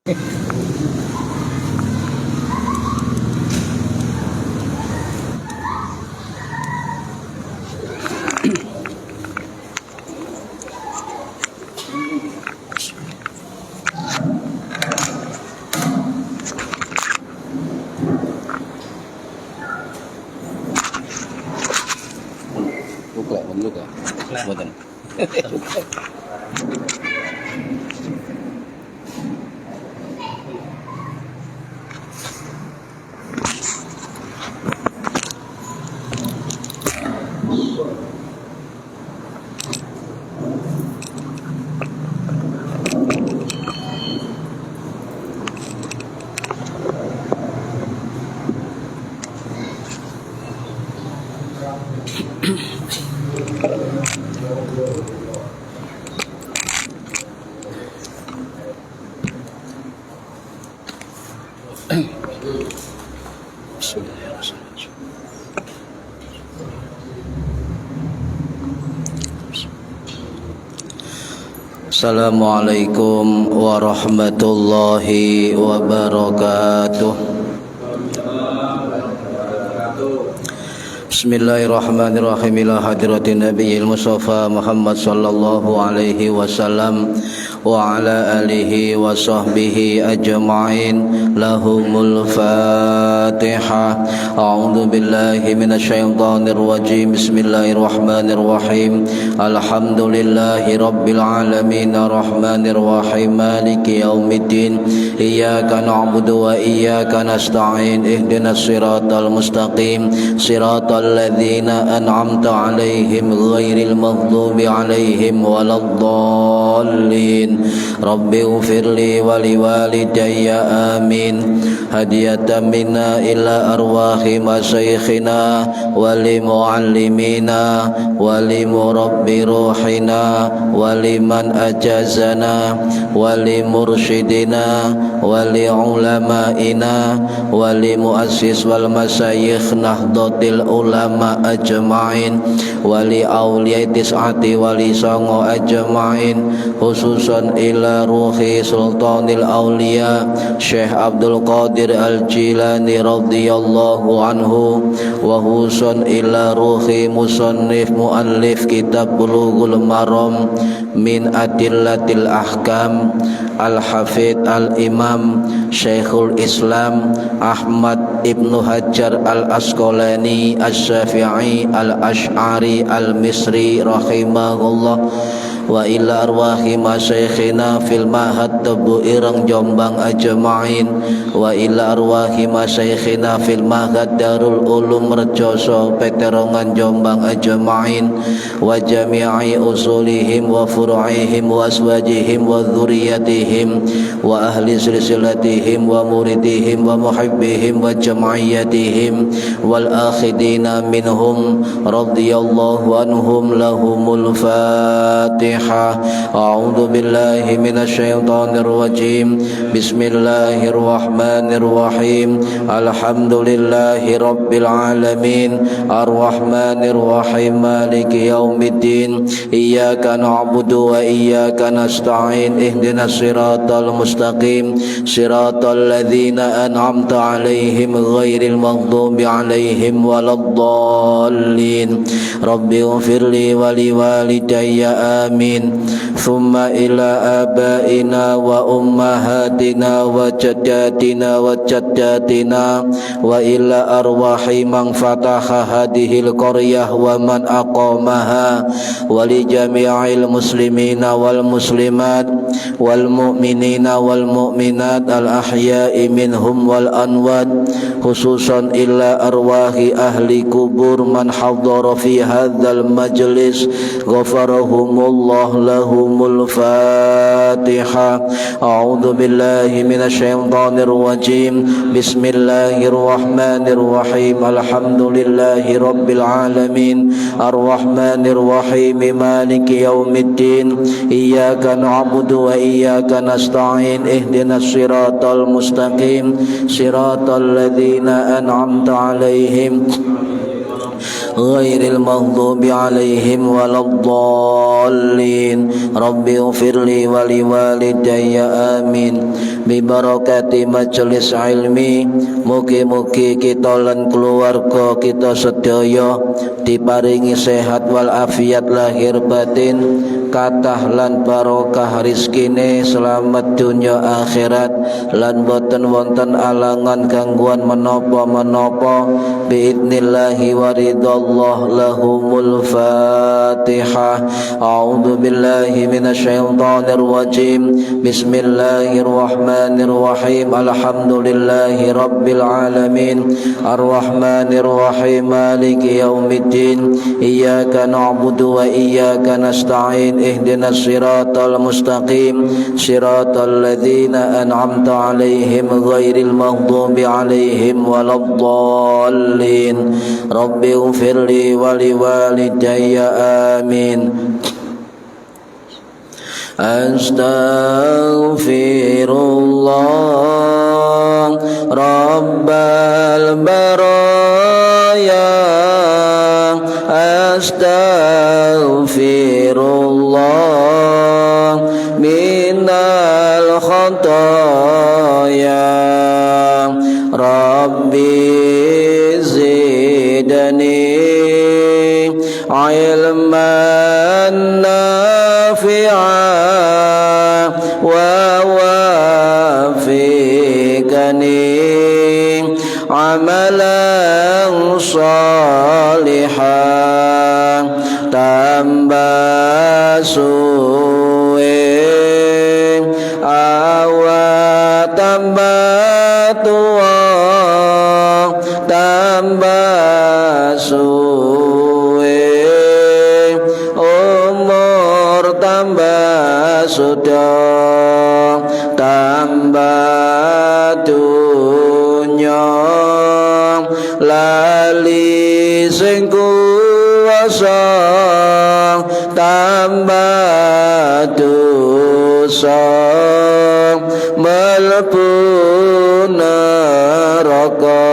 Luka. Mboten. Assalamualaikum warahmatullahi wabarakatuh. Bismillahirrahmanirrahim. Ila hadratin nabiyil mustafa Muhammad sallallahu alaihi wasallam wa ala alihi wa sahbihi ajma'in. Lahumul Fatihah. A'udzu billahi minasyaitonir rajim. Bismillahirrahmanirrahim. Alhamdulillahi rabbil alamin arrahmanir rahim maliki yaumiddin. Iyyaka na'budu wa iyyaka nasta'in. Ihdinas siratal mustaqim. Siratal ladzina an'amta 'alaihim ghairil maghdubi 'alaihim waladdallin. Rabbi ighfirli wa liwalidayya amin. Hadiyatan minna ila arwahi masyayikhina wa li muallimina wa li murabbi ruhina wa liman ajazana wa li mursyidina wa li ulamaina wa li muassis wal masyayikh nahdlatul ulama ajma'in wa li awliya tis'ati wa li songo ajma'in, khususan ila ruhi sultanil awliya Syekh Abdul Qadir Al-Jilani radhiyallahu anhu, wa khususan ila ruhi musannif muallif kitab Bulughul Maram min adillatil ahkam Al-Hafidh Al-Imam Syekhul Islam Ahmad Ibnu Hajar Al-Asqalani Asy-Syafi'i Al-Asy'ari Al-Misri rahimahullah, wa ila arwahi masyayikhina fil mahad Tebu Ireng Jombang ajma'in, wa ila arwahi masyayikhina fil mahad Darul Ulum Rejoso Peterongan Jombang ajma'in, wa jami'i usulihim wa furu'ihim wa aswajihim wa dzurriyyatihim wa ahli silsilatihim wa muridihim wa muhibbihim wa jam'iyyatihim wal akhidina minhum radhiyallahu anhum. Lahumul Fatihah. A'udzu billahi minasyaitonir rajim. Bismillahirrahmanirrahim. Alhamdulillahi rabbil alamin arrahmanir rahim maliki yaumiddin. Iyyaka na'budu wa iyyaka nasta'in. Ihdinas siratal mustaqim. Siratal ladzina an'amta 'alaihim ghairil maghdubi 'alaihim waladdallin. Rabbi ighfirli wa liwalidayya amin. Thumma ila abaina wa ummahatina wa jaddatina wa jaddatina wa ila arwahi man fataha hadhil qaryah wa man aqamaha wa li jami'il muslimina wal muslimat wal mu'minina wal mu'minat al ahya'i minhum wal anwat, khususan ila arwahi ahli kubur man hadara fi hadzal majlis ghafarahumullah. Lahumul Fatihah. A'udzu billahi minasyaitonir rajim. Bismillahirrahmanirrahim. Alhamdulillahi rabbil alamin arrahmanir rahim maliki yaumiddin. Iyyaka na'budu wa iyyaka nasta'in. Ihdinas siratal mustaqim. Siratal ladzina an'amta 'alaihim ghairil maghdubi alaihim waladdallin. Rabbi ighfirli wa liwalidayya amin. Bi barakati majelis ilmi, mugi-mugi kita lan keluarga kita sedaya diparingi sehat wal afiat lahir batin, kathah lan barokah rizkine, selamat dunya akhirat, lan boten wonten alangan gangguan menapa-menapa biidnillahi wa ridallah. Lahumul Fatihah. A'udzu billahi minasyaitonir rajim. Bismillahirrahmanirrahim. Alhamdulillahi rabbil alamin. Arrahmanir rahim. Maliki yaumiddin. Iyyaka na'budu wa iyyaka nasta'in. Ihdinas siratal mustaqim. Siratal ladzina an'amta 'alaihim ghairil maghdubi 'alaihim waladdallin. Rabbi ighfirli wa liwalidayya amin. Astaghfirullah Rabbal baraya. Astaghfirullah minal khataya. Rabbi zidni ilman nafi'an wa wafiqni amalan salihan. Tambah suwe awat tambah tua, tambah suwe umur, tambah sudah, tambah dunya lali sing kuwasa, tambah dosa mlebu neraka.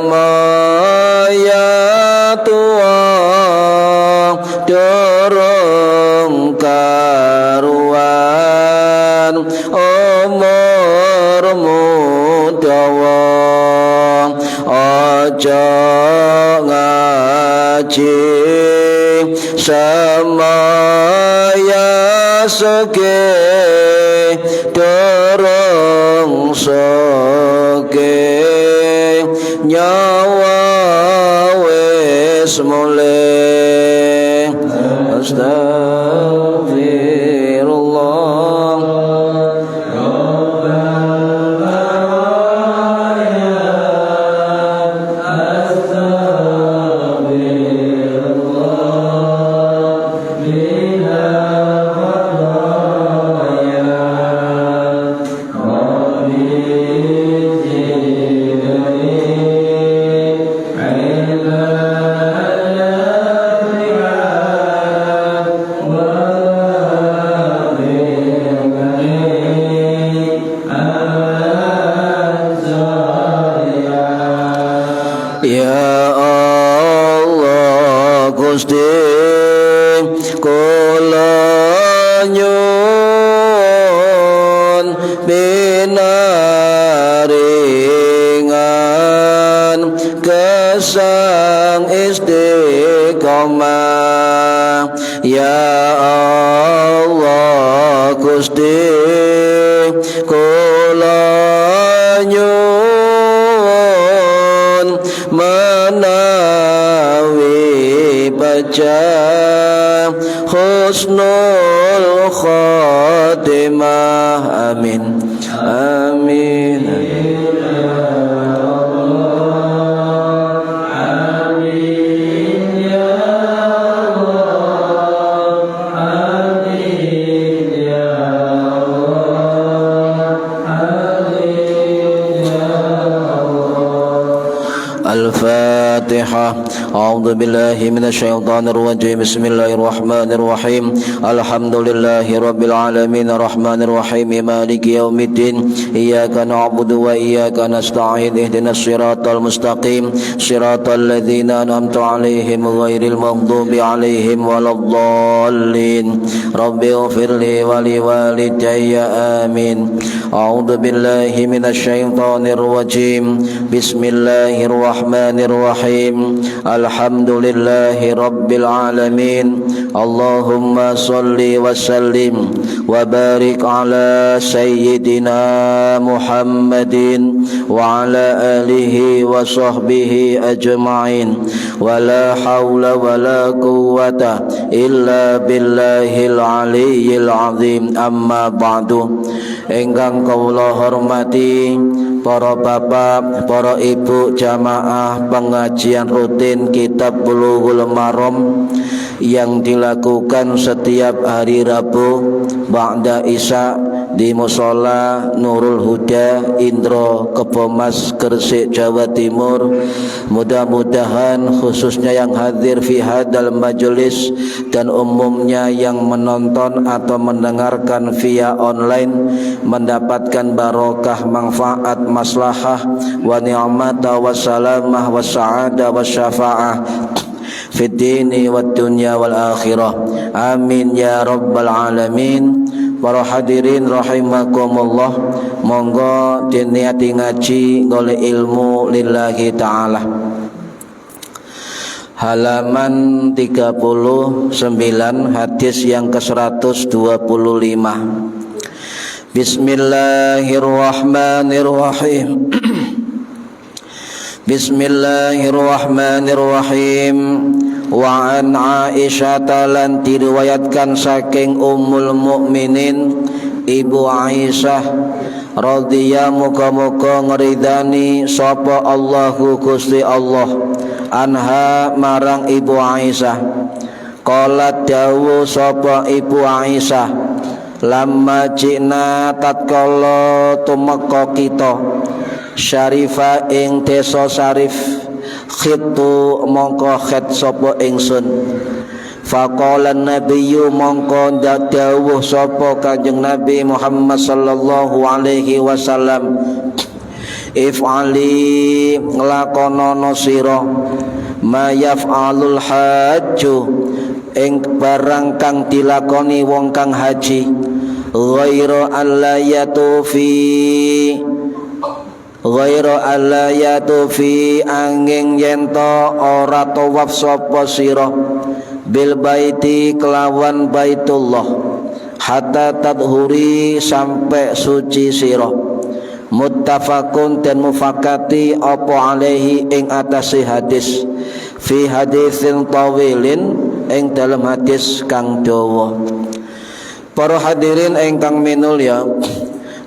Semaya tua dorong karuan, umurmu dawa. Ojo ngaji semaya sege, dorong soge nyawa wis mulai. Astaghfirullah Rabbal baraya. Astaghfirullah minal khataya. Ya Allah Gusti kula nyuwun pinaringan kesang istiqomah. Ya Allah Gusti kula nyuwun husnul khatimah. Amin. Amin. Al-Fatihah. A'udzu billahi minasy syaithanir rajim. Bismillahirrahmanirrahim. Alhamdulillahi rabbil alamin arrahmanir rahim maliki yaumiddin. Iyyaka na'budu wa iyyaka nasta'in. Ihdinas siratal mustaqim. Siratal ladzina an'amta 'alaihim ghairil maghdubi 'alaihim waladdallin. Rabbighfirli wa liwalidayya. Amin. A'udzu billahi minasy syaithanir rajim. Bismillahirrahmanirrahim. Alhamdulillahi rabbil alamin. Allahumma salli wa sallim wa barik ala sayyidina Muhammadin wa ala alihi wa sahbihi ajma'in. Wa la hawla wa la quwwata illa billahil aliyyil azim. Amma ba'du. Engkang kawula hormati para bapak, para ibu jamaah pengajian rutin Kitab Bulughul Maram yang dilakukan setiap hari Rabu ba'da Isya di Mushola Nurul Huda Indro Kebomas Gresik Jawa Timur. Mudah-mudahan khususnya yang hadir fi hadal majelis dan umumnya yang menonton atau mendengarkan via online mendapatkan barokah, manfaat, maslahah wa ni'mata wa salamah wa sa'adah wa syafa'ah fid dini wad dunya wal akhirah. Amin ya rabbal alamin. Para hadirin rahimakumullah, monggo diniati ngaji golek ilmu lillahi ta'ala. Halaman 39, hadis yang ke-125. Bismillahirrahmanirrahim. Bismillahirrahmanirrahim. Wa an Aisyah lan diriwayatkan saking Ummul Mukminin Ibu Aisyah radhiyallahu muga-muga ngridani sapa Allahu Gusti Allah anha marang Ibu Aisyah. Qalat dawu sapa Ibu Aisyah, lamma jina tatkala tumeka kita syarifa ing desa Syarif, khitu mongko khet sapa ingsun. Faqala nabiyyu mongko dawuh sapa Kanjeng Nabi Muhammad sallallahu alaihi wasallam, if'ali nglakonono sira ma yaf'alul hajju ing barang kang dilakoni wong kang haji, ghairu allayatu fi angin yento ora tawaf sapa sira bil baiti kelawan baitullah hatta tadhuri sampai suci sira. Muttafaqun dan mufakati apa alaihi ing atase hadis fi hadisin tawilin ing dalam hadis kang dawa. Para hadirin ingkang minulya,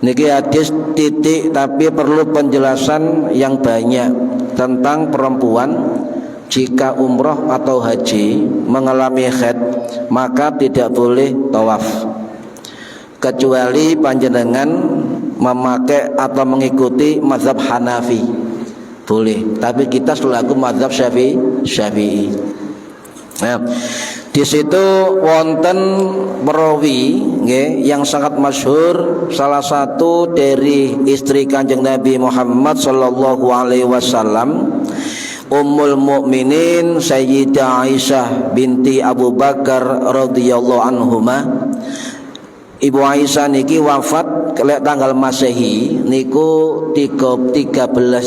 niki hadis titik tapi perlu penjelasan yang banyak tentang perempuan jika umroh atau haji mengalami haid maka tidak boleh tawaf kecuali panjenengan memakai atau mengikuti mazhab Hanafi boleh, tapi kita selaku mazhab Syafi'i. Nah, di situ wonten perawi yang sangat masyhur, salah satu dari istri Kanjeng Nabi Muhammad sallallahu alaihi wasallam, Ummul Mukminin Sayyidah Aisyah binti Abu Bakar radhiyallahu anhuma. Ibu Aisyah niki wafat kelek tanggal Masehi niku 13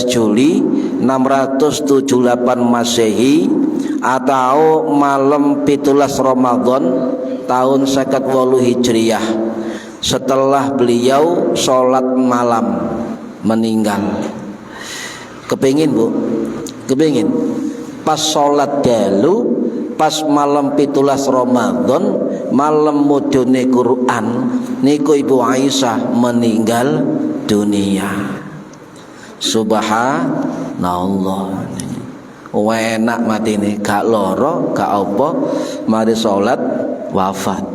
Juli 678 Masehi atau malam 17 Ramadan tahun 58 Hijriah, setelah beliau sholat malam meninggal. Kepingin Bu? Kepingin pas sholat dalu pas malam 17 Ramadan, malam mudune Quran niku Ibu Aisyah meninggal dunia. Subhanallah. Enak matine, gak loro, gak apa, mari salat wafat.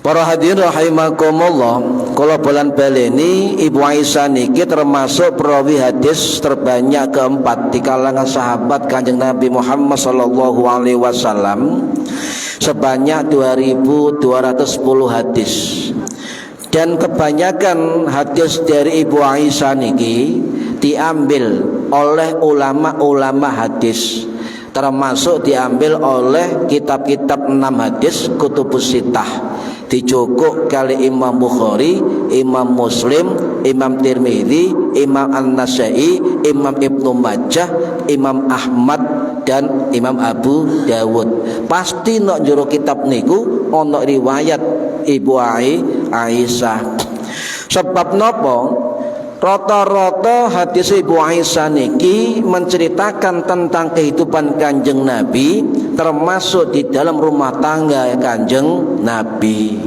Para hadirin rahimakumullah, kula bolan baleni Ibu Aisyah niki termasuk perawi hadis terbanyak keempat di kalangan sahabat Kanjeng Nabi Muhammad sallallahu alaihi wasallam, sebanyak 2210 hadis. Dan kebanyakan hadis dari Ibu Aisyah niki diambil oleh ulama-ulama hadis, termasuk diambil oleh kitab-kitab 6 hadis kutubus sittah, dicukuk kali Imam Bukhari, Imam Muslim, Imam Tirmidzi, Imam An-Nasai, Imam Ibnu Majah, Imam Ahmad dan Imam Abu Dawud. Pasti nok jero kitab niku ana riwayat Ibu Aisyah. Sebab napa? Rata-rata hadis Ibu Aisyah niki menceritakan tentang kehidupan Kanjeng Nabi, termasuk di dalam rumah tangga Kanjeng Nabi.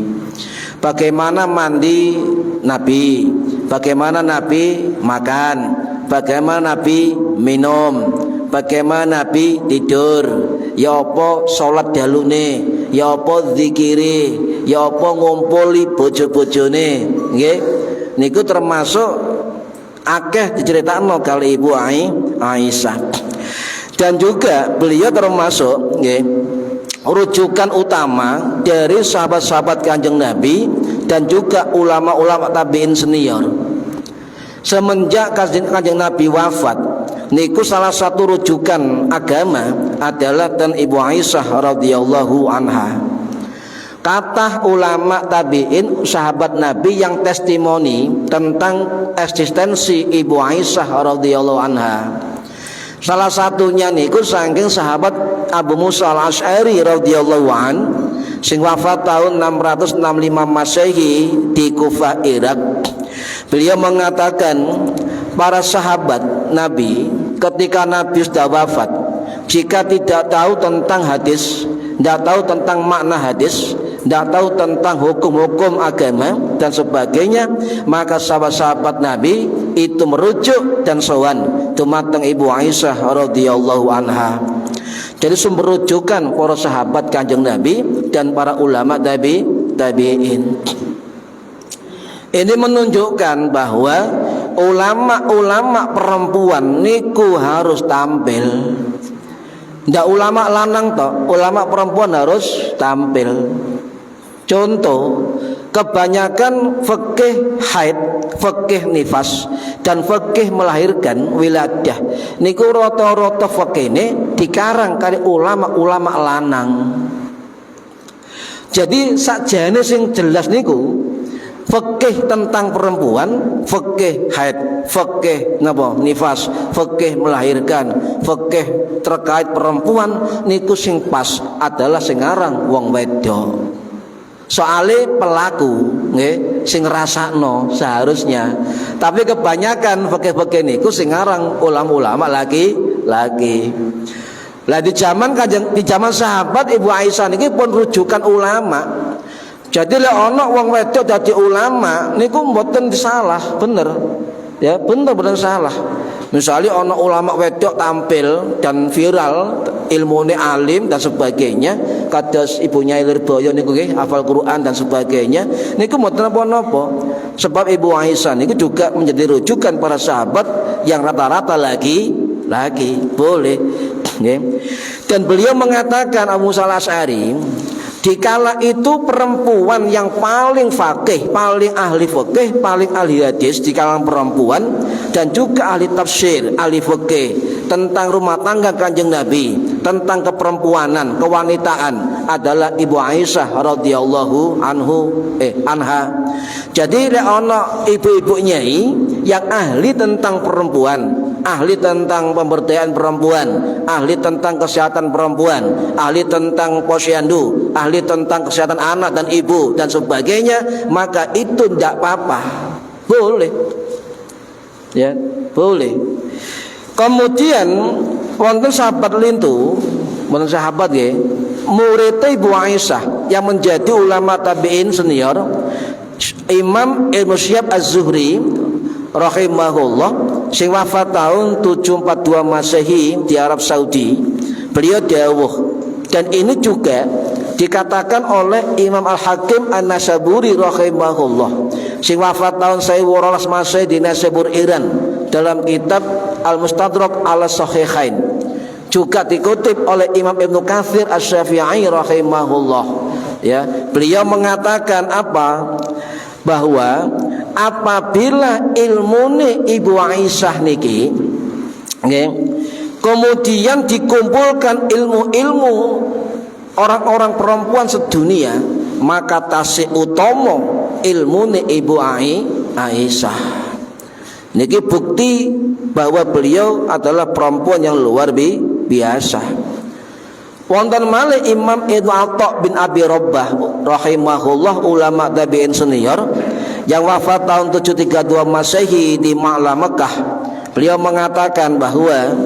Bagaimana mandi Nabi, bagaimana Nabi makan, bagaimana Nabi minum, bagaimana Nabi tidur, ya apa salat dalune, ya apa zikire, ya apa ngumpuli bojo-bojone, nggih. Niku termasuk akeh diceritakno kali Ibu Aisyah. Dan juga beliau termasuk nggih rujukan utama dari sahabat-sahabat Kanjeng Nabi dan juga ulama-ulama tabi'in senior. Semenjak Kanjeng Nabi wafat, niku salah satu rujukan agama adalah dan Ibu Aisyah radhiyallahu anha. Kata ulama tabi'in sahabat Nabi yang testimoni tentang eksistensi Ibu Aisyah radhiyallahu anha. Salah satunya niku saking sahabat Abu Musa al-Asy'ari radhiyallahu an, sing wafat tahun 665 Masehi di Kufah, Irak. Beliau mengatakan para sahabat Nabi ketika Nabi sudah wafat, jika tidak tahu tentang hadis, tidak tahu tentang makna hadis, tidak tahu tentang hukum-hukum agama dan sebagainya, maka sahabat-sahabat Nabi itu merujuk dan sowan dumateng Ibu Aisyah radhiyallahu anha. Jadi sumber rujukan para sahabat Kanjeng Nabi dan para ulama tabi'in. Ini menunjukkan bahwa ulama-ulama perempuan niku harus tampil. Ndak ulama lanang toh, ulama perempuan harus tampil. Contoh, kebanyakan fikih haid, fikih nifas dan fikih melahirkan wiladah niku rata-rata fikih ini dikarang kali ulama-ulama lanang. Jadi sakjane sing jelas niku fikih tentang perempuan, fikih haid, fikih napa nifas, fikih melahirkan, fikih terkait perempuan niku sing pas adalah sing aran wong wedok. Soale pelaku nggih sing ngrasakno seharusnya. Tapi kebanyakan fikih-fikih niku sing aran ulama-ulama lagi. Lah di zaman sahabat Ibu Aisyah niki pun rujukan ulama. Jadi lek ana wong wedok dadi ulama niku mboten salah, bener. Ya, bener salah. Misalnya ana ulama wedok tampil dan viral, ilmune alim dan sebagainya, kados ibunya Lirboyo niku nggih hafal Quran dan sebagainya, niku mboten napa-napa. Sebab Ibu Aisyah niku juga menjadi rujukan para sahabat yang rata-rata lagi boleh, nggih. Dan beliau mengatakan Abu Musa al-Asy'ari, dikala itu perempuan yang paling faqih, paling ahli fikih, paling ahli hadis di kalangan perempuan dan juga ahli tafsir, ahli fikih tentang rumah tangga Kanjeng Nabi, tentang keperempuanan, kewanitaan adalah Ibu Aisyah radhiyallahu anha. Jadi lek ana ibu-ibu nyai yang ahli tentang perempuan, ahli tentang pemberdayaan perempuan, ahli tentang kesehatan perempuan, ahli tentang posyandu, ahli tentang kesehatan anak dan ibu dan sebagainya, maka itu tidak apa-apa, boleh, ya boleh. Kemudian wonten sahabat lintu Menurut sahabat nggih, murid Ibu Aisyah yang menjadi ulama tabi'in senior Imam Ibnu Syihab Az-Zuhri rahimahullah sing wafat tahun 742 Masehi di Arab Saudi. Beliau dawuh, dan ini juga dikatakan oleh Imam Al-Hakim An-Nasaburi rahimahullah sing wafat tahun 1200 Masehi di Nasabur Iran dalam kitab Al-Mustadrak ala Sahihain. Juga dikutip oleh Imam Ibnu Katsir Asy-Syafi'i rahimahullah. Ya, beliau mengatakan apa? Bahwa apabila ilmune Ibu Aisyah niki nggih, kemudian dikumpulkan ilmu-ilmu orang-orang perempuan sedunia, maka tasih utama ilmune Ibu Aisyah. Niki bukti bahwa beliau adalah perempuan yang luar biasa. Wonten malih Imam Ibnu Atha bin Abi Rabbah rahimahullah, ulama tabi'in senior yang wafat tahun 732 Masehi di Ma'la Mekah. Beliau mengatakan bahwa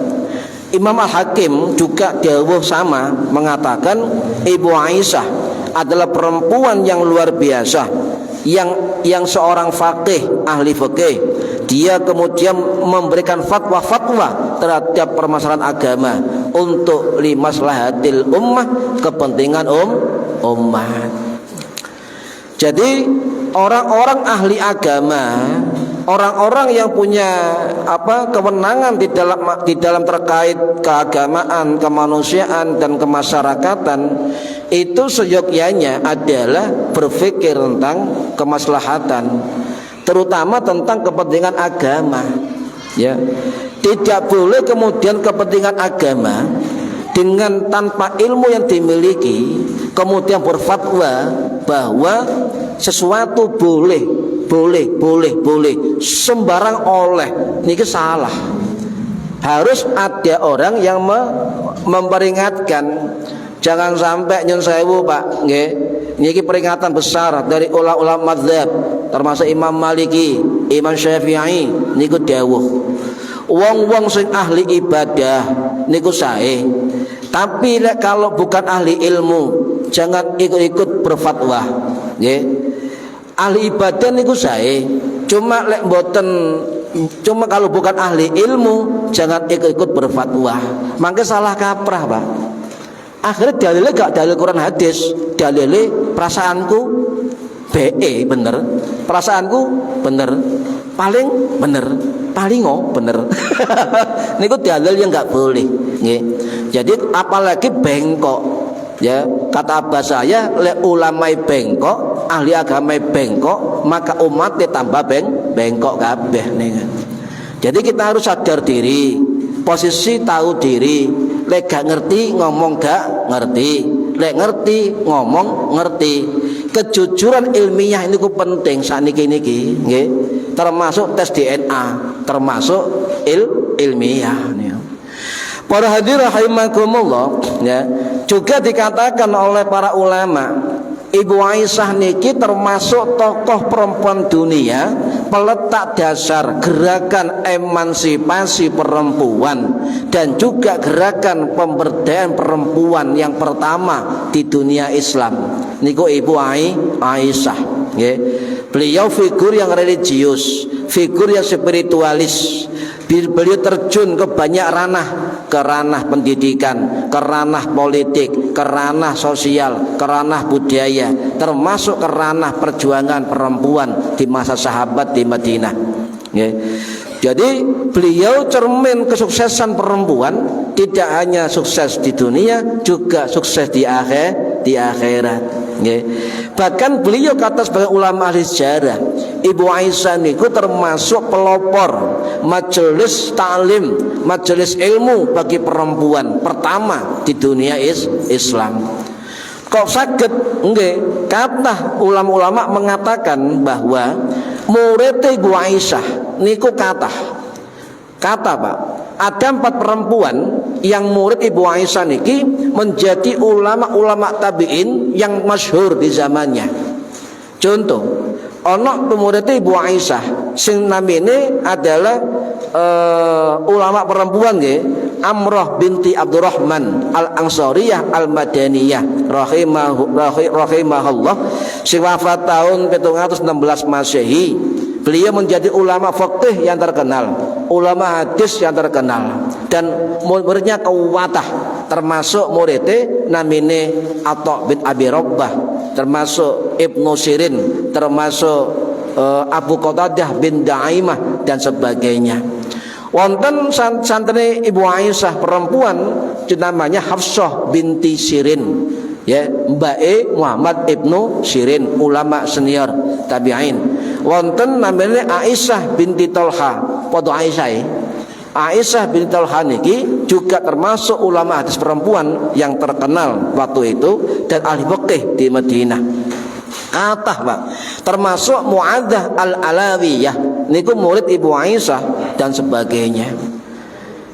Imam Al-Hakim juga dawuh sama, mengatakan Ibu Aisyah adalah perempuan yang luar biasa, yang seorang faqih, ahli fikih. Dia kemudian memberikan fatwa-fatwa terhadap permasalahan agama untuk limaslahatil ummah, kepentingan umat. Jadi orang-orang ahli agama, orang-orang yang punya kewenangan di dalam terkait keagamaan, kemanusiaan dan kemasyarakatan, itu seyogyanya adalah berpikir tentang kemaslahatan, terutama tentang kepentingan agama. Ya, tidak boleh kemudian kepentingan agama dengan tanpa ilmu yang dimiliki kemudian berfatwa bahwa sesuatu boleh sembarang oleh, ini salah. Harus ada orang yang memperingatkan. Jangan sampai nyun sewu Pak nggih, niki peringatan besar dari ulama mazhab termasuk Imam Maliki, Imam Syafi'i niku dawuh, wong-wong sing ahli ibadah niku sae, tapi kalau bukan ahli ilmu jangan ikut-ikut berfatwa nggih. Ahli ibadah niku sae, cuma kalau bukan ahli ilmu jangan ikut-ikut berfatwa. Mangke salah kaprah Pak. Akhirnya dalilnya gak dalil Quran hadis, dalilnya perasaanku bener, perasaanku bener, paling bener, palingo bener. Niku dalil yang gak boleh nggih. Jadi apalagi bengkok, ya kata abah saya, le ulama bengkok, ahli agama bengkok, maka umatnya tambah bengkok kabeh nih. Jadi kita harus sadar diri, posisi tahu diri. Lek gak ngerti ngomong gak ngerti, lek ngerti ngomong ngerti. Kejujuran ilmiah ini ku penting saniki niki nggih, termasuk tes DNA, termasuk ilmiah. Para hadirin rahimakumullah, ya, juga dikatakan oleh para ulama, Ibu Aisyah niki termasuk tokoh perempuan dunia, peletak dasar gerakan emansipasi perempuan dan juga gerakan pemberdayaan perempuan yang pertama di dunia Islam. Niku Ibu Aisyah, nggih. Beliau figur yang religius, figur yang spiritualis. Beliau terjun ke banyak ranah, ke ranah pendidikan, ke ranah politik, ke ranah sosial, ke ranah budaya, termasuk ke ranah perjuangan perempuan di masa sahabat di Madinah. Jadi beliau cermin kesuksesan perempuan, tidak hanya sukses di dunia, juga sukses di akhirat. Bahkan beliau kata sebagai ulama ahli sejarah, Ibu Aisyah niku termasuk pelopor majelis ta'lim, majelis ilmu bagi perempuan pertama di dunia Islam. Kok saged nggih, kata ulama-ulama mengatakan bahwa murid Ibu Aisyah niku kata Pak, ada 4 perempuan yang murid Ibu Aisyah niki menjadi ulama-ulama tabi'in yang masyhur di zamannya. Contoh, ana murid Ibu Aisyah sing namine adalah ulama perempuan nggih, Amrah binti Abdurrahman Al-Ansariyah Al-Madaniyah rahimahullah, sing wafat tahun 716 Masehi. Beliau menjadi ulama fikih yang terkenal, ulama hadis yang terkenal, dan muridnya kuwatah, termasuk muridnya namine Atha bin Abi Rabbah, termasuk Ibnu Sirin, termasuk Abu Qatadah bin Daimah dan sebagainya. Wonten santri Ibu Aisyah perempuan namanya Hafsah binti Sirin, ya, Mbak Muhammad Ibnu Sirin, ulama senior tabi'in. Wonten namanya Aisyah binti Talha, padha Aisyah. Aisyah binti Talha niki juga termasuk ulama hadis perempuan yang terkenal waktu itu dan ahli fikih di Madinah. Kathah, Pak. Termasuk Muadzah Al-Alawiyah niku murid Ibu Aisyah dan sebagainya.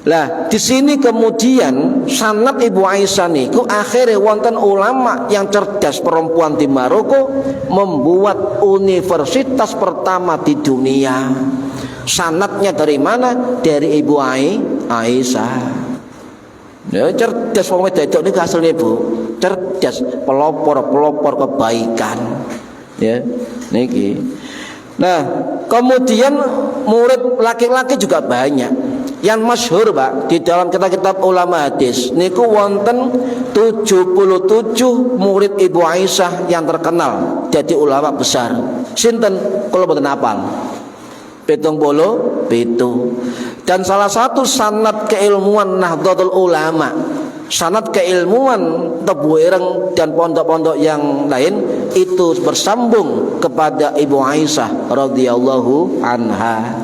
Lah, di sini kemudian sanad Ibu Aisyah niku akhirnya wonten ulama yang cerdas perempuan di Maroko membuat universitas pertama di dunia. Sanadnya dari mana? Dari Ibu Aisyah. Ya, cerdas wong wedok niku asline, Bu. Cerdas, pelopor kebaikan. Ya, niki. Nah, kemudian murid laki-laki juga banyak. Yang masyhur, Pak, di dalam kitab-kitab ulama hadis niku wonten 77 murid Ibu Aisyah yang terkenal jadi ulama besar. Sinten? Kula mboten hafal. 77. Dan salah satu sanad keilmuan Nahdlatul Ulama, sanad keilmuan Tebu Ireng dan pondok-pondok yang lain itu bersambung kepada Ibu Aisyah radhiyallahu anha.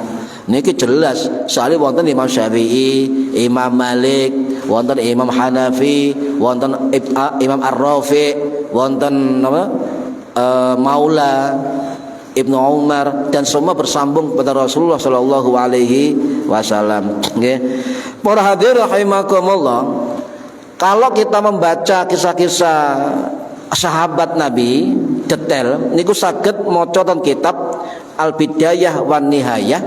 Niki jelas, soalnya wonten Imam Syafi'i, Imam Malik, wonten Imam Hanafi, wonten Imam Ar-Rafi, wonten Maula Ibnu Umar, dan semua bersambung kepada Rasulullah Shallallahu Alaihi Wasallam. Para hadirin rahimakumullah, kalau kita membaca kisah-kisah sahabat Nabi detail, niku saged maca ten kitab Al-Bidayah wan Nihayah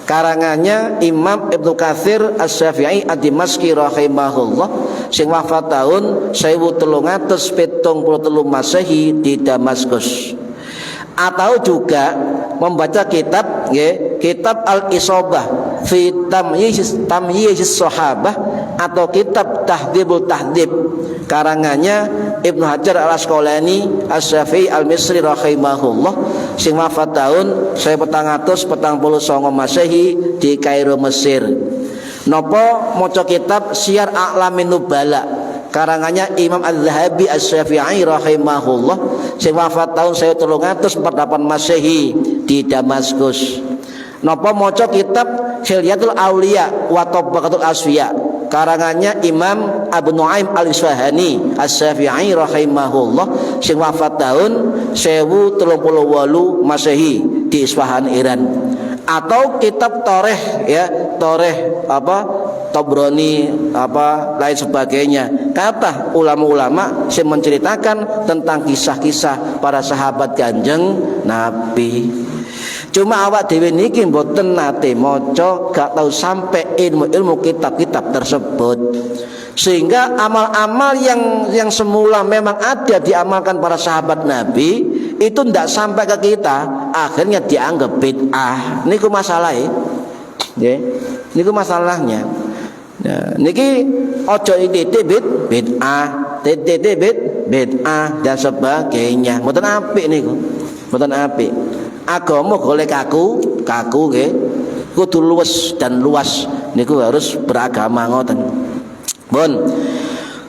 karangannya Imam Ibnu Katsir Asy-Syafi'i Ad-Dimashqi rahimahullah, sing wafat tahun 1373 Masehi di Damaskus. Atau juga membaca kitab, ya, kitab Al-Isobah fi Tamyiz Sahabah atau kitab Tahdzibul Tahdzib karangannya Ibnu Hajar Al-Asqalani Asy-Syafi'i Al-Misri rahimahullah, sing wafat tahun 1449 Masehi di Kairo, Mesir. Napa maca kitab Syiar A'lamin Nubala karangannya Imam Az-Zahabi Asy-Syafi'i rahimahullah, sing wafat tahun 1348 Masehi di Damaskus. Napa maca kitab Hilyatul Auliya wa Tabaqatul Asfiya karangannya Imam Abu Nuaim Al-Isfahani Asy-Syafi'i rahimahullah, sing wafat tahun 1038 Masehi di Isfahan, Iran. Atau kitab Toreh, ya, Toreh Tabrani lain sebagainya. Kata ulama-ulama yang menceritakan tentang kisah-kisah para sahabat Kanjeng Nabi. Cuma awak dhewe niki mboten nate maca, gak tahu sampai ilmu kitab-kitab tersebut. Sehingga amal-amal yang semula memang ada diamalkan para sahabat Nabi itu tidak sampai ke kita, akhirnya dianggap bid'ah. Niku masalahnya, ya. Niku masalahnya. Nah, niki ojo titik bid'ah, titik bid'ah dan sebagainya. Mboten apik niku, mboten apik. Agama golek kaku nggih, kudu luwes dan luas. Niku harus beragama ngoten. Pun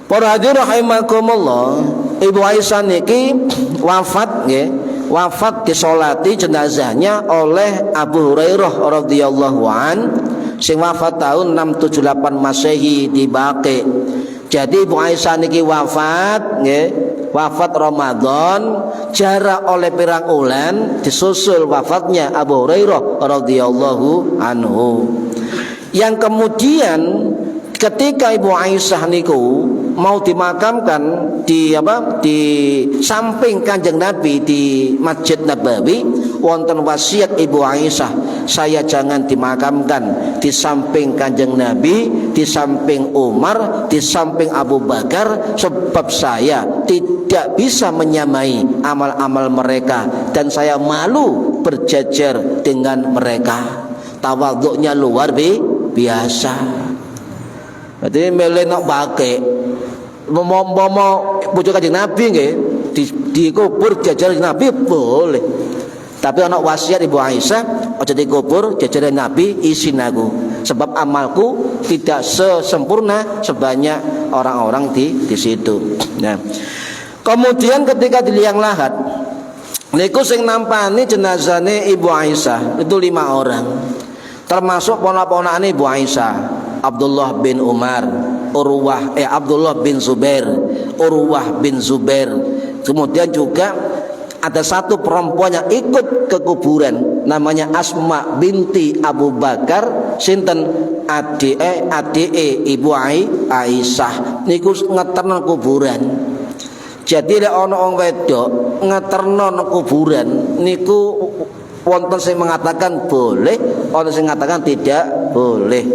para hadirin rahimakumullah, Ibu Aisyah niki wafat nggih, wafat disolati jenazahnya oleh Abu Hurairah radhiyallahu an, sing wafat tahun 678 Masehi di Baqi. Jadi Ibu Aisyah niki wafat nggih, wafat Ramadan jarak oleh pirang ulan disusul wafatnya Abu Hurairah radhiyallahu anhu. Yang kemudian ketika Ibu Aisyah niku mau dimakamkan di samping Kanjeng Nabi di Masjid Nabawi, wonten wasiat Ibu Aisyah, saya jangan dimakamkan di samping Kanjeng Nabi, di samping Umar, di samping Abu Bakar, sebab saya tidak bisa menyamai amal-amal mereka dan saya malu berjajar dengan mereka. Tawaduknya luar biasa. Berarti milih nak pakai mau bojo Kanjeng Nabi nggih dikubur jajar Nabi boleh. Tapi anak wasiat Ibu Aisyah, aja dikubur jajaran Nabi isin aku, sebab amalku tidak sesempurna sebanyak orang-orang di situ. Nah, kemudian ketika di liang lahat, niku sing nampani jenazane Ibu Aisyah itu 5 orang, termasuk ponak-ponakane Ibu Aisyah, Abdullah bin Umar, Abdullah bin Zubair, Urwah bin Zubair. Kemudian juga ada satu perempuan yang ikut ke kuburan, namanya Asma binti Abu Bakar, sinten adike Ibu Aisyah niku ngeterno kuburan. Jadi lek ana wong wedok ngeterno kuburan niku wonten sing mengatakan boleh, ana sing mengatakan tidak boleh.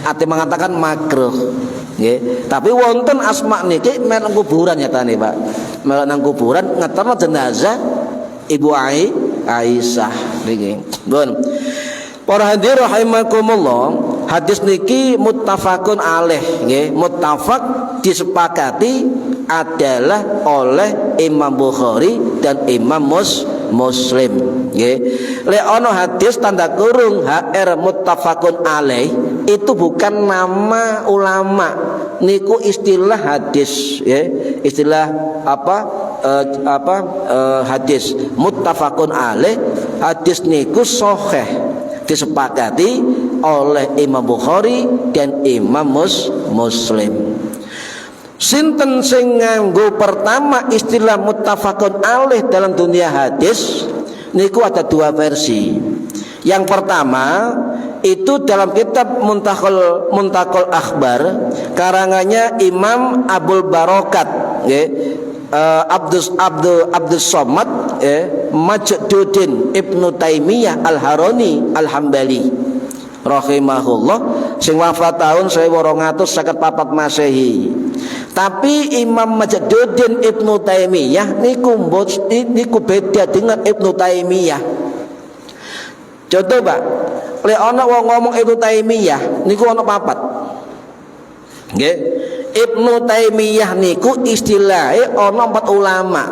Ate mengatakan makruh. Nggih, tapi wonten Asma niki melok kuburan nyatane, Pak. Melok nang kuburan ngeterno jenazah Ibu Aisyah niki. Pun. Para hadirin rahimakumullah, hadis niki muttafaqun alaih nggih, muttafaq disepakati adalah oleh Imam Bukhari dan Imam Muslim nggih. Lek ana hadis tanda kurung HR muttafaqun alaih itu bukan nama ulama, niku istilah hadis ya, istilah hadis muttafaqun alaih. Hadis niku sahih disepakati oleh Imam Bukhari dan Imam Muslim. Sinten sing nganggo pertama istilah muttafaqun alaih dalam dunia hadis niku ada 2 versi. Yang pertama itu dalam kitab Muntakol Akhbar karangannya Imam Abdul Barokat Abdus Somad Majduddin Ibnu Taimiyah Al-Harani Al-Hambali rahimahullah, sing wafat tahun 1254 Masehi. Tapi Imam Majduddin Ibnu Taimiyah niku beda dengan Ibnu Taimiyah. Contoh Pak, lek ana wong ngomong Ibnu Taimiyah niku ana 4. Nggih. Ibnu Taimiyah niku istilahe ana 4 ulama.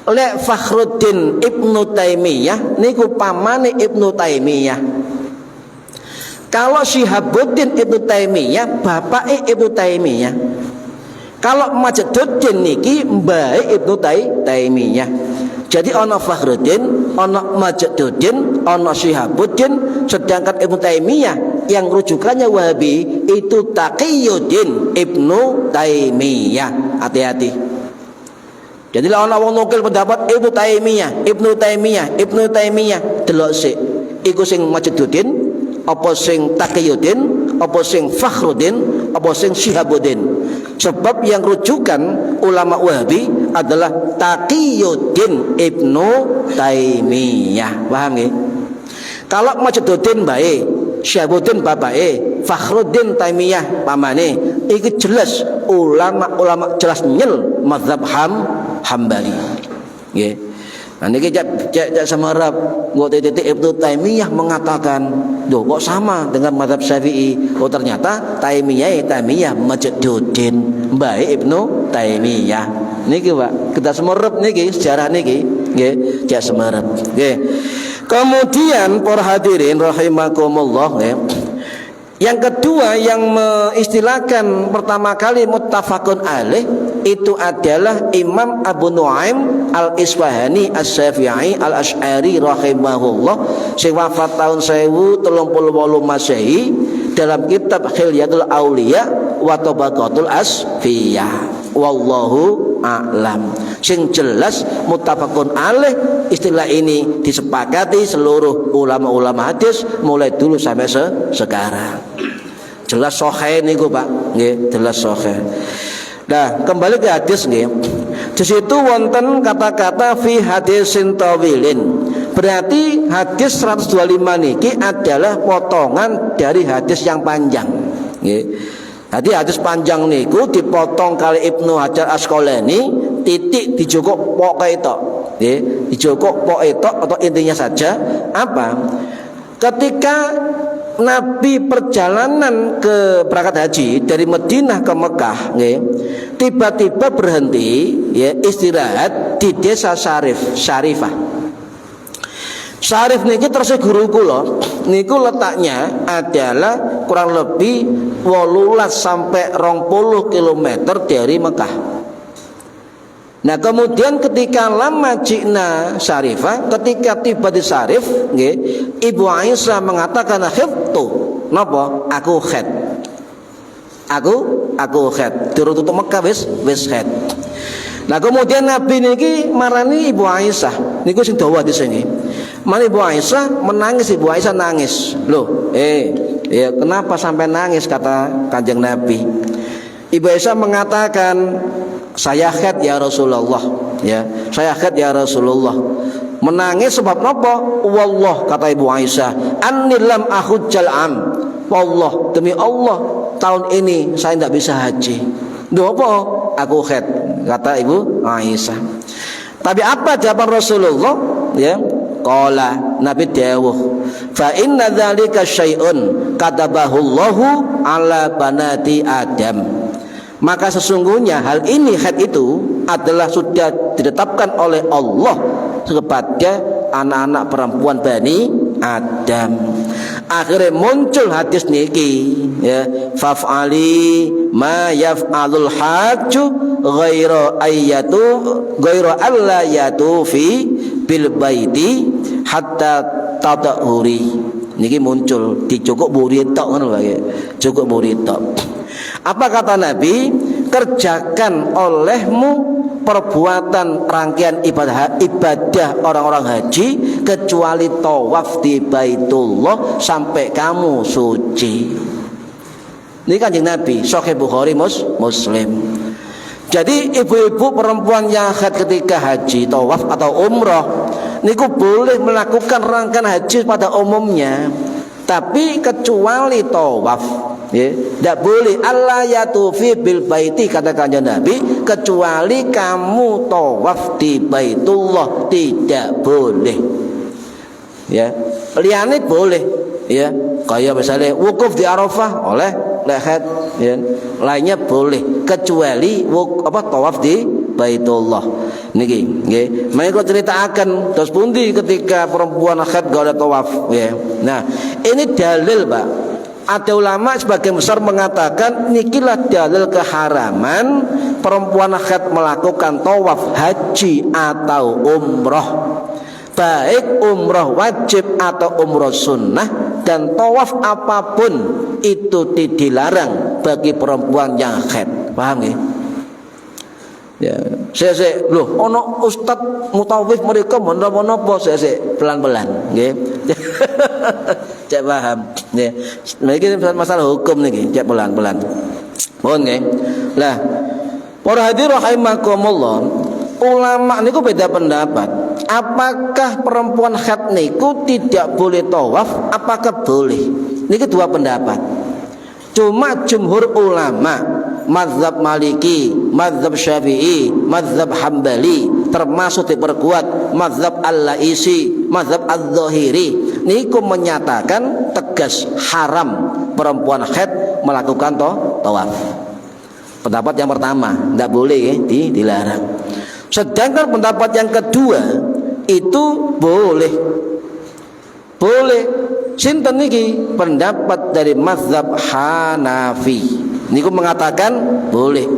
Lek Fakhruddin Ibnu Taimiyah niku pamane Ibnu Taimiyah. Kalau Syihabuddin Ibnu Taimiyah bapake Ibnu Taimiyah. Kalau Majduddin niki mbae Ibnu Taimiyah. Jadi ana Fakhruddin, ana Majduddin, ana Syihabuddin, sedangkan Ibnu Taimiyah yang rujukannya Wahabi itu Taqiyuddin Ibnu Taimiyah. Hati-hati. Jadi lah ana wong nukil pendapat Ibnu Taimiyah, delok sik. Iku sing Majduddin, apa sing Taqiyuddin, apa sing Fakhruddin, apa sing Syihabuddin. Sebab yang rujukan ulama Wahabi adalah Taqiyuddin Ibnu Taimiyah. Paham nggih? Kalau Majduddin bae, Syihabuddin bapake, Fakhruddin Taimiyah pamane, iki jelas ulama jelas nyel mazhab Hambali. Nggih. Nah niki jak semerap nggo titik Ibnu Taimiyah mengatakan, "Loh kok sama dengan mazhab Syafi'i?" Oh ternyata Taimiyah Majduddin, bae Ibnu Taimiyah. Niki Pak, kita semerap niki sejarah niki, nggih, jak semerap. Nggih. Kemudian para hadirin rahimakumullah, nggih. Yang kedua yang mengistilahkan pertama kali muttafaqun alaih itu adalah Imam Abu Nuaim Al-Isfahani As-Syafi'i Al-Asy'ari rahimahullah, sing wafat tahun 1038 Masehi dalam kitab Khilyatul Auliya wa Tabaqatul Asfiyah. Wallahu a'lam. Sing jelas muttafaqun alaih istilah ini disepakati seluruh ulama-ulama hadis mulai dulu sampai sekarang. Jelas sahih niku Pak, nggih, jelas sahih. Nah, kembali ke hadis nggih. Di situ wonten kata-kata fi hadisin tawilin. Berarti hadis 125 niki adalah potongan dari hadis yang panjang. nggih. Dadi hadis panjang niku dipotong kali Ibnu Hajar Asqalani, titik dijokok pokoke tok. Nggih, dijokok pokoke tok atau intinya saja apa? Ketika Nabi perjalanan ke berangkat haji dari Madinah ke Mekah, nggih, tiba-tiba berhenti ya istirahat di desa Syarifah. Syarif niki terus guru kula niku letaknya adalah kurang lebih 18 sampai 20 km dari Mekah. Nah, kemudian ketika lama Cina Syarifah, ketika tiba di Syarif, nggih, Ibu Aisyah mengatakan khiftu, napa? Aku khed. Aku khed. Durung tutup Mekah wis khed. Nah, kemudian Nabi niki marani Ibu Aisyah. Niku sing dawa di sini. Mari Ibu Aisyah menangis, Ibu Aisyah nangis. Loh, ya kenapa sampai nangis, kata Kanjeng Nabi. Ibu Aisyah mengatakan, saya khed ya Rasulullah, ya. Saya khed ya Rasulullah. Menangis sebab apa? Wallah, kata Ibu Aisyah, anni lam ahujjal am. Wallah, demi Allah, tahun ini saya tidak bisa haji. Duh apa? Aku khed, kata Ibu Aisyah. Tapi apa jawaban Rasulullah? Ya. Qala, Nabi dawuh, fa inna dzalika syai'un katabahu Allahu ala banati Adam. Maka sesungguhnya hal ini, haid itu adalah sudah ditetapkan oleh Allah kepada anak-anak perempuan Bani Adam. Akhirnya muncul hadis niki, ya, faf'ali ma yaf'alul hajju ghairu alla yatufi bil baiti hatta tadahuri. Niki muncul di cukup buritok ngono wae. Cukup buritok. Apa kata Nabi? Kerjakan olehmu perbuatan rangkaian ibadah orang-orang haji kecuali tawaf di Baitullah sampai kamu suci. Ini Kanjeng Nabi, Sahih Bukhari Muslim. Jadi ibu-ibu perempuan yang haid ketika haji, tawaf atau umrah, niku boleh melakukan rangkaian haji pada umumnya, tapi kecuali tawaf, ya, tidak boleh. Allah yatufi bil baiti, kata Kanjeng Nabi, kecuali kamu tawaf di Baitullah, tidak boleh. Ya, liane boleh, ya, kayak misalnya wukuf di Arafah oleh lehat, ya, lainnya boleh kecuali tawaf di Baitullah. Niki nggih, mereka ceritakan terus pundi ketika perempuan haid gak ada tawaf, ya. Nah, ini dalil, Pak. Ada ulama sebagian besar mengatakan nikilah dalil keharaman perempuan haid melakukan tawaf haji atau umrah, baik umrah wajib atau umrah sunnah, dan tawaf apapun itu dilarang bagi perempuan yang haid. Paham nggih? Ya, saya loh, ono ustaz mutawif mereka menapa-napa, saya pelan-pelan, nggih. Cek paham, nggih. Niki masalah hukum niki, cek pelan-pelan. Mohon nggih. Lah, para hadirin rahimakumullah, ulama niku beda pendapat. Apakah perempuan haid niku tidak boleh tawaf? Apakah boleh? Niki dua pendapat. Cuma jumhur ulama, mazhab Maliki, mazhab Syafi'i, mazhab Hambali, termasuk diperkuat mazhab Al-Laisi, mazhab Az-Zahiri, niku menyatakan tegas haram perempuan haid melakukan tawaf. Pendapat yang pertama, tidak boleh, ya, dilarang. Sedangkan pendapat yang kedua itu boleh. Boleh. Sinten niki? Pendapat dari mazhab Hanafi. Niku mengatakan boleh.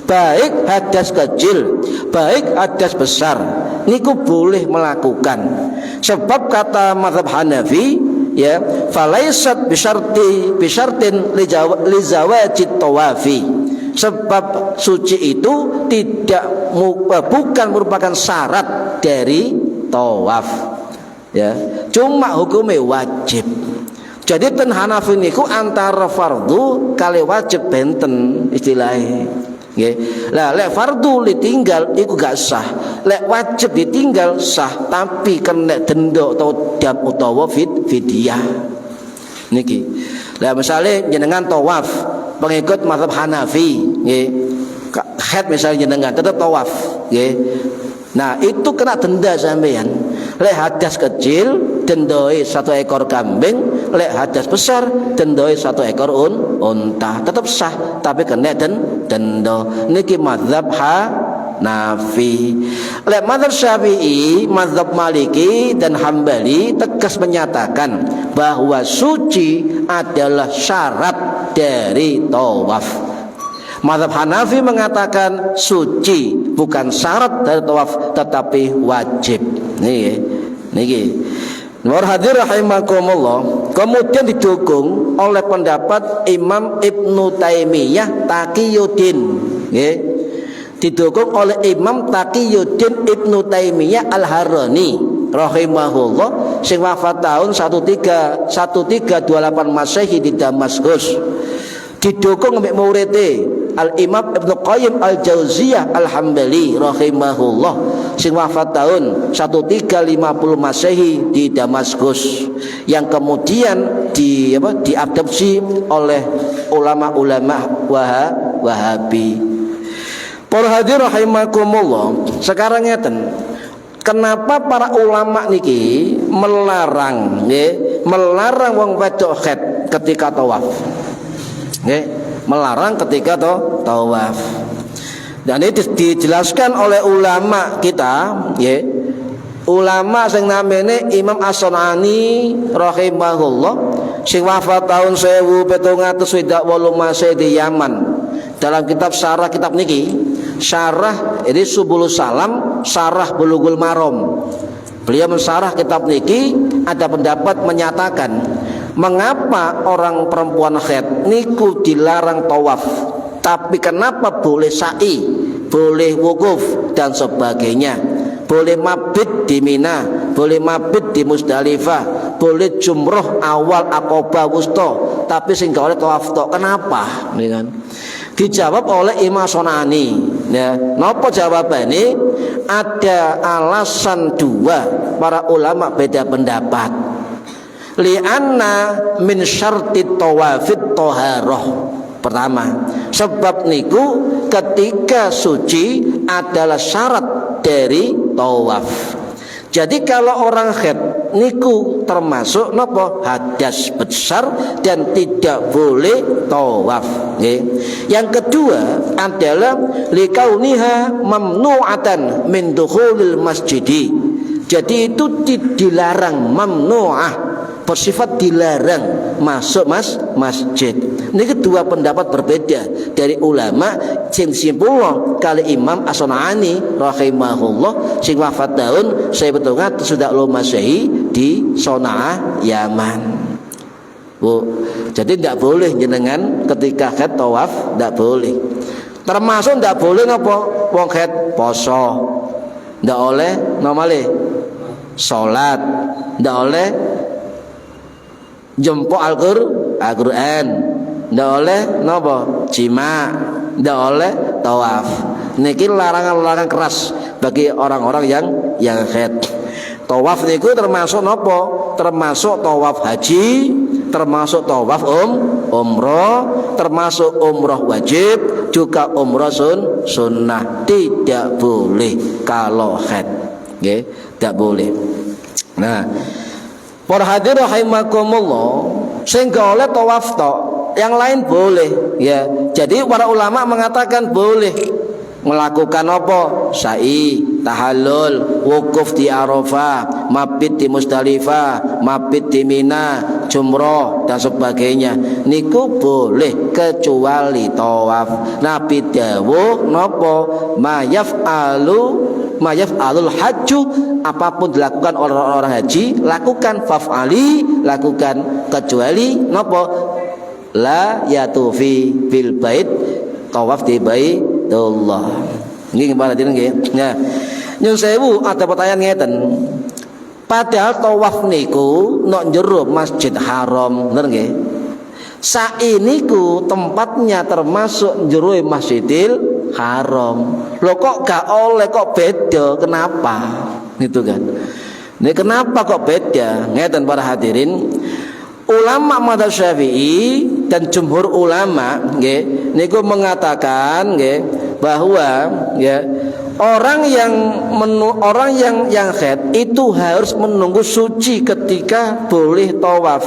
Baik hadas kecil, baik hadas besar, niku boleh melakukan. Sebab kata mazhab Hanafi, ya, falaisat bisyartin li zawajit tawafi. Sebab suci itu bukan merupakan syarat dari tawaf, ya, cuma hukumnya wajib. Jadi ten Hanafi niku antara fardu kali wajib benten istilahnya, nggih. Lah lek fardu ditinggal iku gak sah, lek wajib ditinggal sah, tapi kena denda atau dam utawa fidyah niki. Lah misalnya jenengan tawaf pengikut mazhab Hanafi, nggih. Haid misalnya jenengan tetap tawaf, nggih. Nah, itu kena denda sampean. Lek hadas kecil dendoi 1 ekor kambing, lek hadas besar dendoi 1 ekor unta. Tetap sah tapi kena denda. Niki mazhab Hanafi. Lek mazhab Syafi'i, mazhab Maliki dan Hambali tegas menyatakan bahwa suci adalah syarat dari tawaf. Mazhab Hanafi mengatakan suci bukan syarat dari tawaf tetapi wajib. Niki. Nur hadir rahimakumullah. Kemudian didukung oleh pendapat Imam Ibnu Taimiyah Taqiyuddin, nggih. Didukung oleh Imam Taqiyuddin Ibnu Taimiyah Al-Harrani rahimahullah sing wafat tahun 1328 Masehi di Damaskus. Didukung oleh muridé Al-Imam Ibnu Qayyim Al-Jauziyah Al-Hambali rahimahullah sing wafat tahun 1350 Masehi di Damaskus, yang kemudian diadopsi oleh ulama-ulama Wahabi. Para hadirin rahimakumullah, sekarang ngeten, kenapa para ulama niki melarang melarang wong wedok haid ketika tawaf? Melarang ketika tawaf. Dan ini dijelaskan oleh ulama kita, ulama sing namanya Imam As-Sunani rahimahullah sing wafat tahun 1728 Masehi di Yaman. Dalam kitab syarah kitab niki, syarah ini Subul Salam, syarah Bulughul Maram. Beliau mensyarah kitab niki, ada pendapat menyatakan mengapa orang perempuan haid niku dilarang tawaf, tapi kenapa boleh sa'i, boleh wukuf dan sebagainya, boleh mabit di Mina, boleh mabit di Musdalifah, boleh jumroh awal Aqabah Wusta, tapi sing gak oleh tawaf tok. Kenapa? Dijawab oleh Imam Sonani. Napa jawabannya? Ada alasan dua, para ulama beda pendapat. Li'anna min syarti tawafit toharoh. Pertama, sebab niku ketika suci adalah syarat dari tawaf. Jadi kalau orang haid niku termasuk napa? Hadas besar dan tidak boleh tawaf. Yang kedua adalah likauniha mamnu'atan min dukhulil masjidi. Jadi itu dilarang, mamnu'ah, bersifat dilarang masuk masjid. Ini kedua pendapat berbeda dari ulama sing simpul kali Imam As-Sunani rahimahullah sing wafat tahun 1728 Masehi di Sona'ah Yaman. Jadi tidak boleh jenengan ketika haid tawaf, tidak boleh. Termasuk tidak boleh napa wong haid poso, tidak oleh nomale salat, tidak oleh jempol Al-Qur'an, ndak oleh napa? Jima, ndak oleh tawaf. Niki larangan-larangan keras bagi orang-orang yang haid. Tawaf niku termasuk napa? Termasuk tawaf haji, termasuk tawaf umroh, termasuk umroh wajib, juga umroh sunnah. Tidak boleh kalau haid. Nggih, tidak boleh. Nah, para hadirin rahimakumullah, sing oleh tawaf tok, yang lain boleh ya. Jadi para ulama mengatakan boleh melakukan apa? Sa'i, tahallul, wukuf di Arafah, mabit di Musdalifah, mabit di Mina, jumroh dan sebagainya. Niku boleh kecuali tawaf. Nabi dawuh napa? Mayaf'alul hajju, apapun dilakukan oleh orang haji, lakukan, faf'ali, lakukan, kecuali napa? La yatufi bil bait, tawaf di Baitullah. Nggih gimana nggih. Nah, nyun sewu ada pertanyaan ngeten. Padahal tawaf niku nok jero Masjid Haram, bener nggih? Sa'i niku tempatnya termasuk jero Masjidil Haram. Loh kok gak oleh, kok beda? Kenapa? Gitu kan. Ini kenapa kok beda? Ngeten para hadirin. ulama madzhab Syafi'i dan jumhur ulama nggih niku mengatakan nggih bahwa ya orang yang haid itu harus menunggu suci ketika boleh tawaf.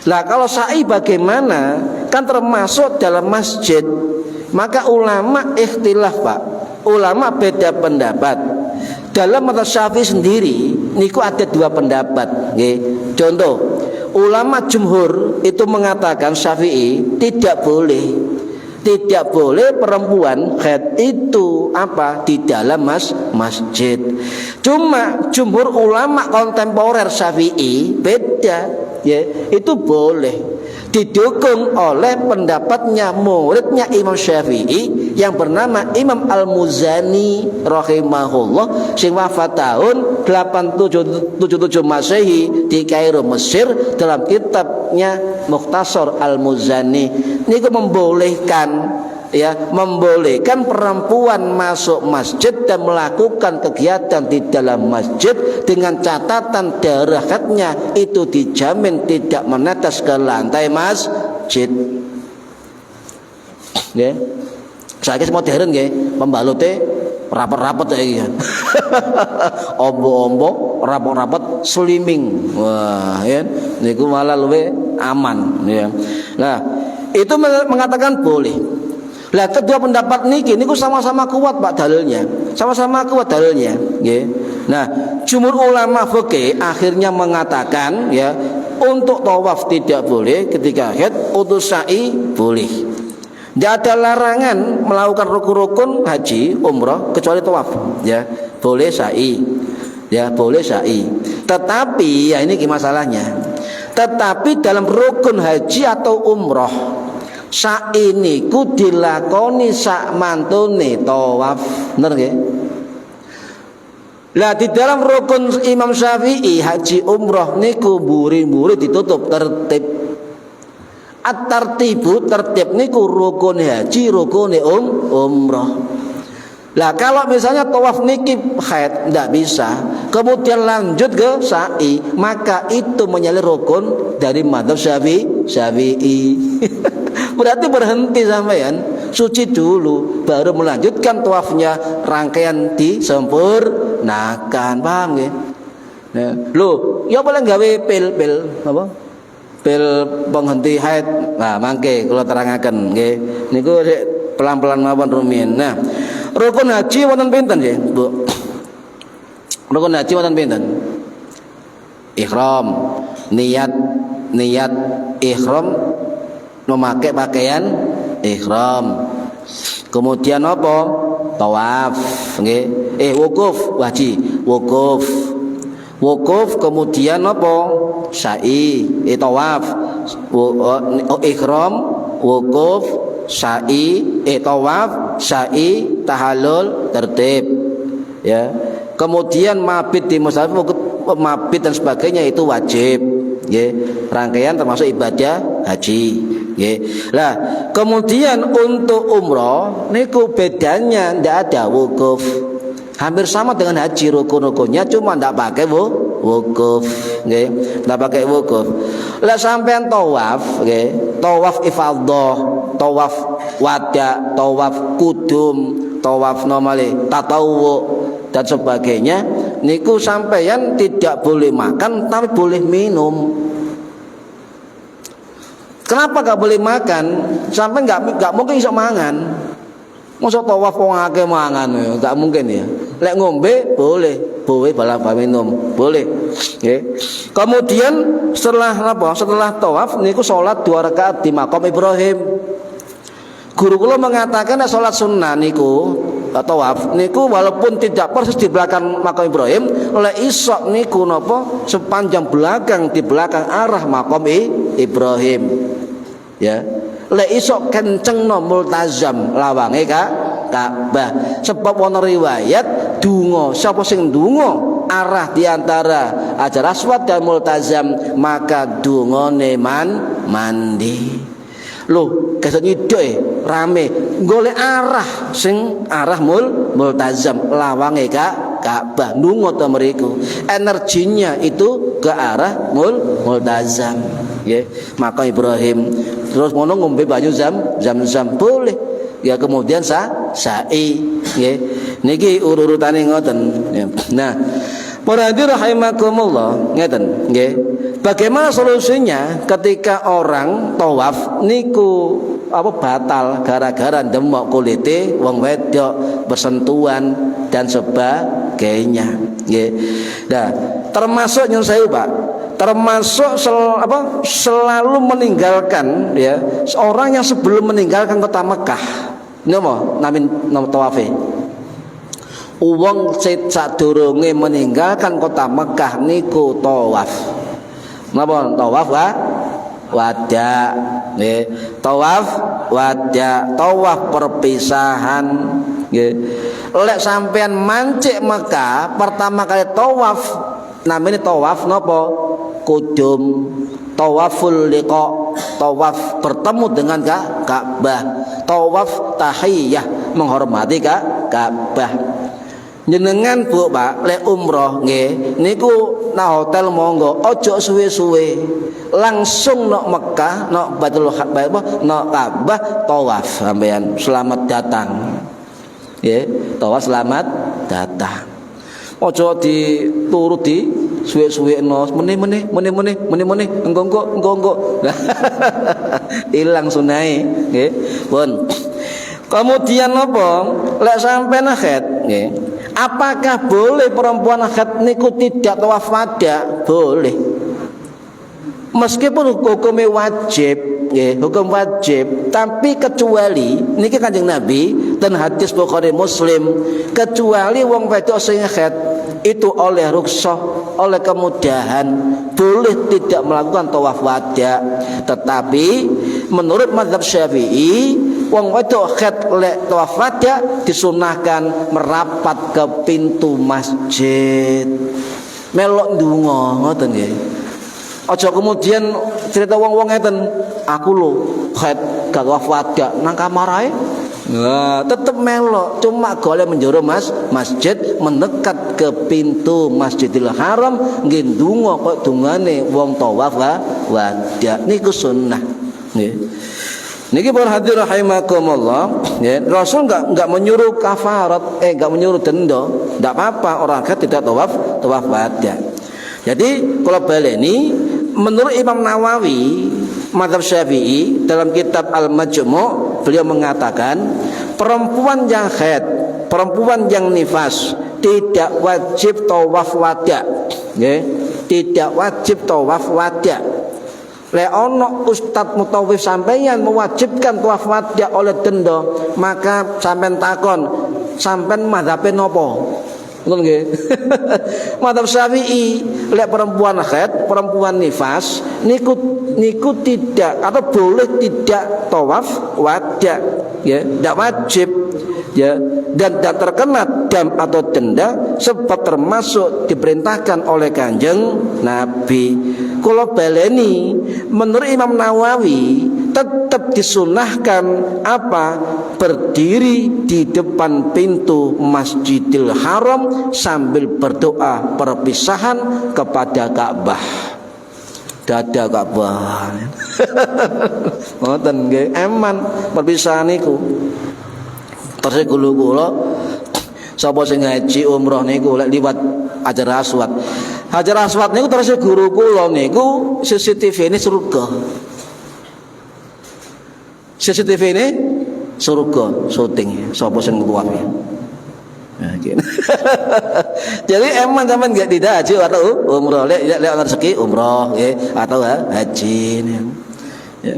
Lah kalau sa'i bagaimana? Kan termasuk dalam masjid. Maka ulama ikhtilaf, Pak. Ulama beda pendapat. Dalam madzhab Syafi'i sendiri niku ada dua pendapat nggih. Contoh, ulama jumhur itu mengatakan Syafi'i tidak boleh perempuan haid itu apa di dalam masjid. Cuma jumhur ulama kontemporer Syafi'i beda ya, itu boleh. Didukung oleh pendapatnya muridnya Imam Syafi'i yang bernama Imam Al-Muzani rahimahullah sing wafat tahun 877 Masehi di Kairo Mesir. Dalam kitabnya Mukhtasar Al-Muzani niku membolehkan perempuan masuk masjid dan melakukan kegiatan di dalam masjid dengan catatan darah haidnya itu dijamin tidak menetes ke lantai masjid. Nggih. Saiki modern nggih, pembalute rapat-rapat saiki. Ombo-ombo, rapat-rapat slimming. Wah, ya niku malah luwih aman ya. Nah, itu mengatakan boleh. Lah kedua pendapat niki niku sama-sama kuat Pak dalilnya. Sama-sama kuat dalilnya, nggih. Nah, jumhur ulama fikih akhirnya mengatakan ya untuk tawaf tidak boleh ketika haid, untuk sa'i boleh. Tidak ada larangan melakukan rukun-rukun haji, umrah kecuali tawaf, ya. Boleh sa'i. Ya, boleh sa'i. Tetapi ya ini masalahnya. Tetapi dalam rukun haji atau umrah sa'i niku dilakoni sak mantune tawaf, bener nggih? Lah di dalam rukun Imam Syafi'i haji umrah niku buri-buri ditutup tertib. At-tartibu tertib niku rukun haji, rukun umrah. Lah kalau misalnya tawaf niki haid ndak bisa, kemudian lanjut ke sa'i, maka itu menyalahi rukun dari madzhab Syafi'i. Berarti berhenti sampean, suci dulu baru melanjutkan tawafnya, rangkaian disempurnakan, paham nggih? Nah, lho, ya boleh gawe pil apa? Pil penghenti haid. Nah, mangke kula terangaken nggih. Niku pelan-pelan mawon rumiyin. Nah, rukun haji wonten pinten nggih, Bu? Rukun haji wonten pinten? Ihram, niat ihram memakai pakaian ihram. Kemudian apa? Tawaf, nggih. Wukuf, haji, wukuf kemudian apa? Sa'i, tawaf, ihram, wukuf, sa'i, tawaf, sa'i, tahallul, tertib. Ya. Kemudian mabit di musafir, mabit dan sebagainya itu wajib. Ya. Rangkaian termasuk ibadah haji. Lah, kemudian untuk umroh niku bedanya ndak ada wukuf. Hampir sama dengan haji rukun-rukunnya, cuma ndak pakai wukuf, nggih. Ndak pakai wukuf. Lah sampean tawaf, nggih. Tawaf ifadhah, tawaf wada, tawaf kudum, tawaf nomale tatawwu dan sebagainya, niku sampean tidak boleh makan tapi boleh minum. Kenapa gak boleh makan? Sampai gak mungkin iso mangan. Masa tawaf wong akeh mangan, gak mungkin ya. Lek ngombe boleh balap minum, boleh. Okay. Kemudian setelah tawaf niku salat 2 rakaat di makam Ibrahim. Guru kula mengatakan nek salat sunnah niku tawaf niku walaupun tidak persis di belakang makam Ibrahim, oleh isok niku napa sepanjang belakang di belakang arah makam Ibrahim. Ya, lek isok kencengno multazam lawange Ka'bah. Sebab ana riwayat donga, sapa sing donga arah di antara Hajar Aswad dan multazam, maka dongane mandi. Loh, kesuk nyiduk rame golek arah sing arah multazam lawange Ka'bah, ndonga to mriku. Energinya itu ke arah multazam. nggih, makam Ibrahim. Terus ngono ngombe banyu zam-zam boleh. Ya kemudian sa'i nggih. Niki urutane ngoten. Nah, para hadirin rahimakumullah, ngeten nggih. Bagaimana solusinya ketika orang tawaf niku batal gara-gara demok kulite wong wedok bersentuhan dan sebagainya nggih. Nah, termasuk yang saya Pak, termasuk selalu meninggalkan ya seorang yang sebelum meninggalkan kota Mekah napa nama tawafe. Wong sadurunge meninggalkan kota Mekah niku tawaf. Napa tawaf wada nggih. Tawaf wada, tawaf perpisahan nggih. Lek sampean mancik Mekah pertama kali tawaf namanya tawaf napa? Kudum, tawaful liqa, tawaf bertemu dengan Ka'bah, tawaf tahiyah menghormati Ka'bah. Jenengan Bu Pak lek umroh nggih niku nah hotel monggo ojo suwe-suwe langsung nok Mekah nok Baitul nok Ka'bah tawaf sampean selamat datang nggih tawaf selamat datang ojo dituruti suwe-suwe no meneh engko ilang sunai nggih pun. Kemudian apa lek sampean haid nggih. Apakah boleh perempuan haid niku tidak tawaf wada? Boleh. Meskipun hukumnya wajib, ya, hukum wajib, tapi kecuali niki Kanjeng Nabi dan hadis Bukhari Muslim, kecuali wong wedok sing haid itu oleh rukhsah, oleh kemudahan boleh tidak melakukan tawaf wada. Tetapi menurut mazhab Syafi'i wong wedok haid lek tawaf wada disunahkan merapat ke pintu masjid. Melok ndonga ngoten nggih. Aja kemudian cerita wong-wong ngeten, aku lho haid gak tawaf wada nang kamar ae. Nah, tetep melok cuma golek menjero masjid mendekat ke pintu Masjidil Haram nggih ndonga kok dungane wong tawaf wada niku sunnah nggih. Niki para hadirin rahimakumullah, ya, Rasul enggak menyuruh kafarat, enggak menyuruh denda, enggak apa-apa orang haid tidak tawaf wada. Jadi kalau baleni menurut Imam Nawawi mazhab Syafi'i dalam kitab Al-Majmu' beliau mengatakan perempuan yang haid, perempuan yang nifas tidak wajib tawaf wada, ya, tidak wajib tawaf wada. Lek ono ustaz mutawif sampeyan mewajibkan tawaf wada oleh denda, maka sampean takon, sampean mazhabe napa? Ngoten nggih. Mazhab Syafi'i, lek perempuan haid, perempuan nifas niku tidak atau boleh tidak tawaf wada, ya, tidak wajib, ya, dan tidak terkena dam atau denda sebab termasuk diperintahkan oleh Kanjeng Nabi. Kula baleni menurut Imam Nawawi tetap disunahkan apa? Berdiri di depan pintu Masjidil Haram sambil berdoa perpisahan kepada Ka'bah. Dada Ka'bah. Ngoten nggih, eman perpisahan niku. Terus kula sapa sing ngaji umroh niku lek liwat Hajar Aswad. Hajar Aswad niku terus guru kula niku CCTV ini surga. CCTV ini surga syuting sapa sing kuwat. Nah, gitu. Jadi emang sampean enggak tidak haji atau umroh lek rezeki umroh nggih atau haji. Ya.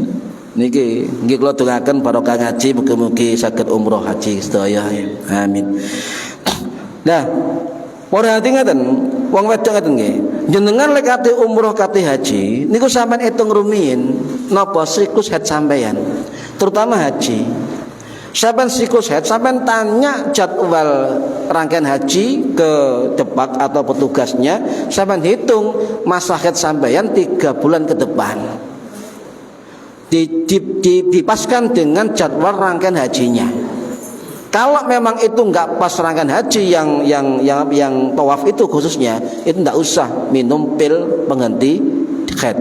Niki nggih kula dongaken barokah ngaji mugi-mugi saged umroh haji sedaya. Amin. Nah, para hati ngaten, wong wedok ngaten nggih. Jenengan lek ate umroh kate haji, niku sampean etung rumiyin napa siklus haid sampean, terutama haji. Sampean siklus haid, sampean tanya jadwal rangkaian haji ke Depak atau petugasnya, sampean hitung masa haid sampean 3 bulan ke depan. Dipaskan dengan jadwal rangkaian hajinya. Kalau memang itu enggak pas rangkaian haji yang tawaf itu khususnya, itu enggak usah minum pil penghenti haid.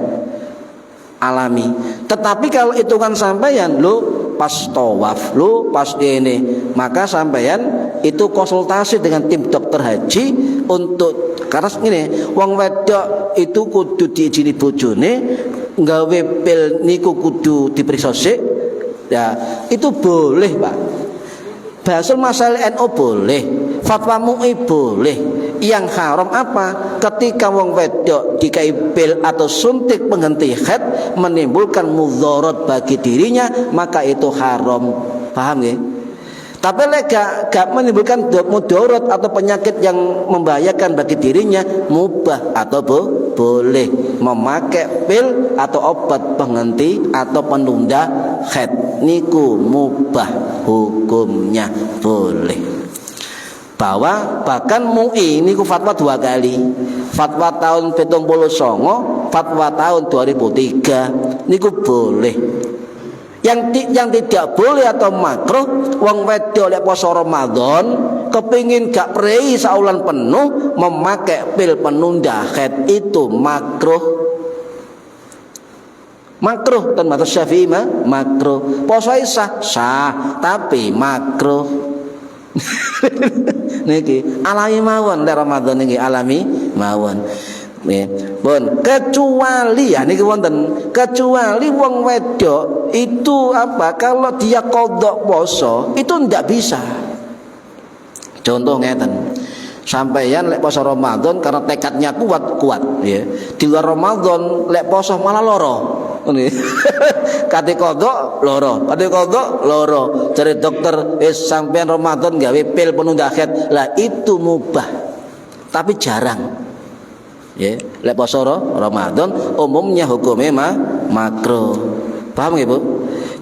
alami. Tetapi kalau hitungan sampeyan lu pas tawaf, lu pas ini, maka sampeyan itu konsultasi dengan tim dokter haji untuk, karena ini wong wedok itu kudu diizini bojone nggawe pil niku kudu diperiksa sik. Ya, itu boleh, Pak. Bahasul masalah NU boleh, fatwa MUI boleh. Yang haram apa? Ketika wong wedok dikai pil atau suntik penghenti haid menimbulkan mudarat bagi dirinya, maka itu haram. Paham ya? Tapi lek gak menimbulkan mudarat atau penyakit yang membahayakan bagi dirinya, mubah atau boleh memakai pil atau obat penghenti atau penunda haid. Niku mubah hukumnya, boleh. Bahwa bahkan MUI niku fatwa 2 kali. Fatwa tahun 79, fatwa tahun 2003 niku boleh. Yang tidak boleh atau makruh, wong wedok lek poso Ramadan kepingin gak prei saulan penuh memakai pil penunda haid, itu makruh. Makruh dan mata Syafi'i makruh. Poso sah tapi makruh. Niki alami mawon lek Ramadan niki alami mawon. Pun kecuali ya niki wonten, kecuali wong wedok itu apa, kalau dia qadha poso itu ndak bisa. Contoh ngeten, sampeyan lek poso Ramadan karena tekadnya kuat ya. Di luar Ramadan lek poso malah loro. Ngene. Kate qadha loro, kate qadha loro. Cari dokter sampeyan Ramadan gawe pil penunda haid. Lah itu mubah. Tapi jarang. Ya, lek poso Ramadan umumnya hukumnya makruh. Paham nggih, Bu?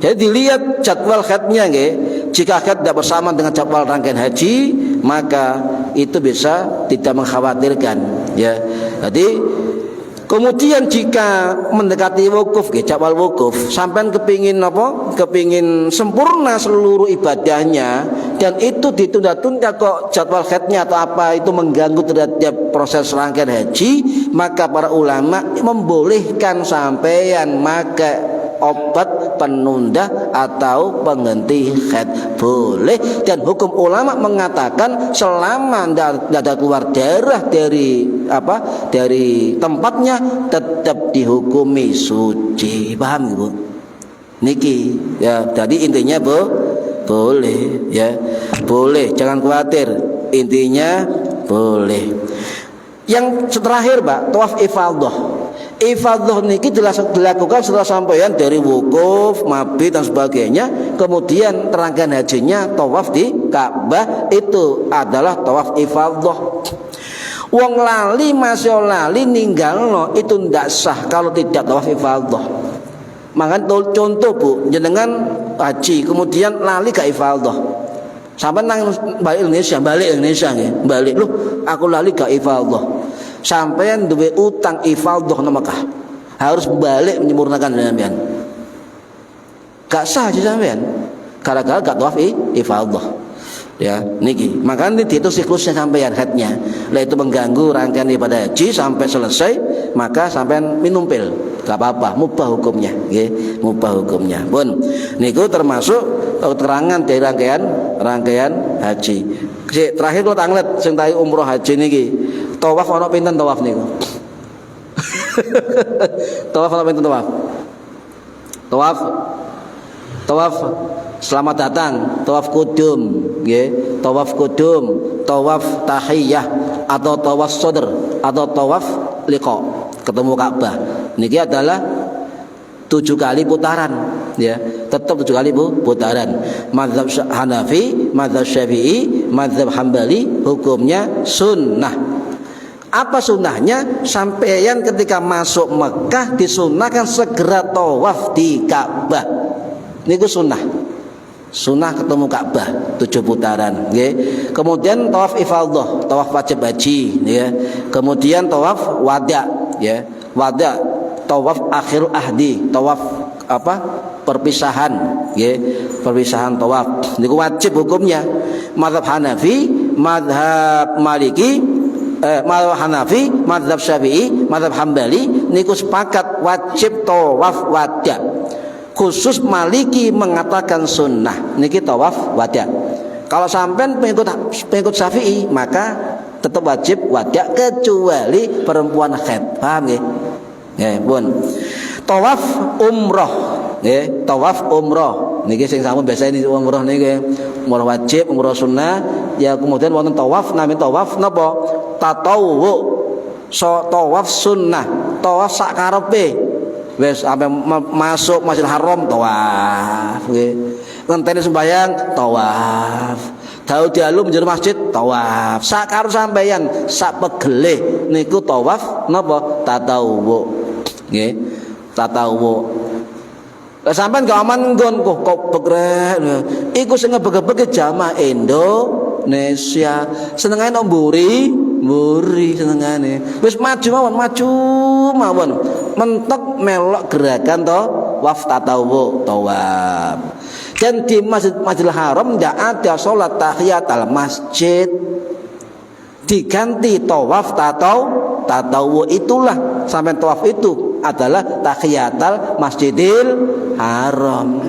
Jadi dilihat jadwal haidnya nggih. Jika haid tidak bersamaan dengan jadwal rangkaian haji, maka itu bisa tidak mengkhawatirkan, ya. Jadi kemudian jika mendekati wukuf, jadwal wukuf, sampean kepingin apa? Kepingin sempurna seluruh ibadahnya, dan itu ditunda-tunda kok jadwal haidnya atau apa itu mengganggu terhadap proses rangkaian haji, maka para ulama membolehkan sampean maka obat penunda atau penghenti haid, boleh. Dan hukum ulama mengatakan selama tidak ada keluar darah dari apa, dari tempatnya, tetap dihukumi suci. Paham Ibu? Niki ya, jadi intinya boleh ya, boleh, jangan khawatir, intinya boleh. Yang terakhir Pak, tawaf ifadah. Ifadah niki dilakukan setelah sampeyan dari wukuf, mabit dan sebagainya, kemudian rangkaian hajinya tawaf di Ka'bah, itu adalah tawaf ifadah. Wong lali masih lali ninggalno itu ndak sah kalau tidak tawaf ifadah. Maka contoh Bu, jenengan haji kemudian lali ke ifadah. Sampai nang balik Indonesia nggih, balik lu aku lali ke ifadah. Sampean duwe utang ifadah nang Mekah, harus balik menyempurnakan sampean. Gak sah aja sampean, gara-gara gak tawaf ifadah. Ya, niki. Makanya itu siklusnya sampean haidnya. Lah itu mengganggu rangkaian ibadah haji sampai selesai, maka sampean minum pil. Gak apa-apa, mubah hukumnya, nggih, mubah hukumnya. Pun niku termasuk keterangan dari rangkaian haji. Terakhir kula tanglet sing tahi umroh haji niki. Tawaf ana pinten tawaf niku? Tawaf ana pinten tawaf? Tawaf selamat datang, tawaf kudum, nggih, tawaf kudum, tawaf tahiyah atau tawaf sodr atau tawaf liqa, ketemu Ka'bah. Niki adalah 7 kali putaran, ya, tetap 7 kali putaran. Mazhab Hanafi, mazhab Syafi'i, mazhab Hambali hukumnya sunnah. Apa sunnahnya? Sampeyan ketika masuk Mekah disunahkan segera tawaf di Ka'bah. Niku sunnah. Sunnah ketemu Ka'bah 7 putaran, nggih. Kemudian tawaf ifadah, tawaf wajib haji, ya. Kemudian tawaf wada, ya. Wada, tawaf akhirul ahdi, tawaf apa? Perpisahan, nggih. Perpisahan tawaf. Niku wajib hukumnya. Mazhab Hanafi, mazhab Maliki, mazhab Hanafi, mazhab Syafi'i, mazhab Hambali niku sepakat wajib tawaf wada. Khusus Maliki mengatakan sunnah niki tawaf wada. Kalau sampean pengikut Syafi'i maka tetap wajib wada kecuali perempuan haid. Paham nggih? Nggih, pun. Tawaf umroh, nggih, tawaf umroh. Niki sing sampun biasa ini umroh niki, umroh wajib, umroh sunnah. Ya kemudian wonten tawaf namanya tawaf napa? Tatawwu. So tawaf sunnah, tawaf sak karepe. Wis sampai masuk Masjidil Haram tawaf, nggih. Ngenteni sembahyang tawaf. Dalu dialu menjadi masjid tawaf. Sak karo sampeyan sak pegele niku tawaf napa? Tatawwu. Nggih. Tatawwu. Lah sampean gak aman nggon kok begrek. Iku sing ngebeg-beg jamaah Indonesia. Senengane mburi senengane. Wis maju mawon. Mentok melok gerakan tawaf tatawwu tawaf. Dan di Masjidil Haram tidak ada sholat tahiyatul masjid, diganti tawaf tatawwu. Itulah sampai tawaf itu adalah tahiyatul Masjidil Haram.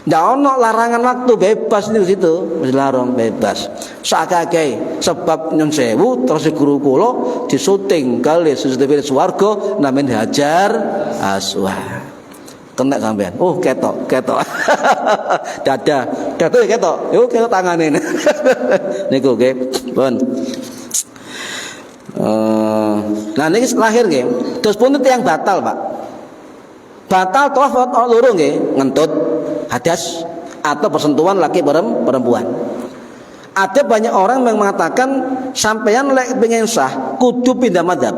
Tidak ono larangan waktu, bebas di situ Masjidil Haram bebas. Sakake sebab nyun sewu terus guru kula disuting kali CCTV swarga namanya Hajar Aswad. Kena sampean. Oh, ketok. Dada. Ketok. Yo ketok tangane. Niku nggih. Pun. Nah niki lahir nggih. Terus pun tiyang batal, Pak. Batal tawaf loro nggih, ngentut hadas atau persentuhan laki perempuan. Ada banyak orang yang mengatakan sampeyan lek pengen sah kudu pindah mazhab.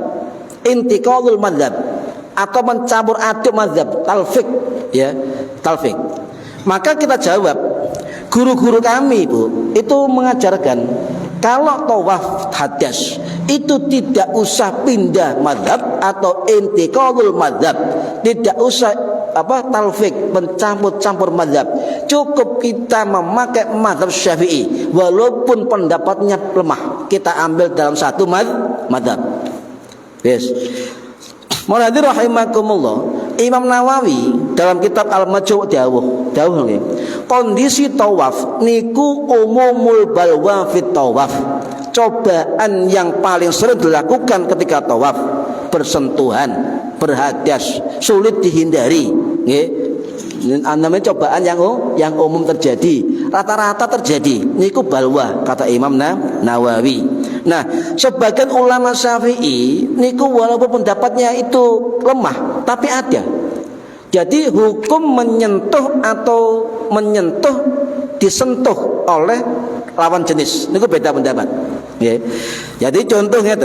Intiqalul mazhab atau mencampur aduk mazhab, talfik, ya, talfik. Maka kita jawab, guru-guru kami Bu itu mengajarkan kalau tawaf hadas itu tidak usah pindah mazhab atau intiqalul mazhab, tidak usah talfik, mencampur-campur mazhab. Cukup kita memakai mazhab Syafi'i walaupun pendapatnya lemah, kita ambil dalam satu mazhab. Yes. Muhadir rahimakumullah, Imam Nawawi dalam kitab Al-Majmu' dawuh nggih. Kondisi tawaf niku umumul balwa fit tawaf. Cobaan yang paling sering dilakukan ketika tawaf bersentuhan, berhadas, sulit dihindari, nggih. Namanya cobaan yang umum terjadi, rata-rata terjadi. Niku balwa kata Imam Nawawi. Nah, sebagian ulama Syafi'i niku walaupun pendapatnya itu lemah, tapi ada. Jadi hukum menyentuh atau disentuh oleh lawan jenis niku beda pendapat. Ya. Jadi contohnya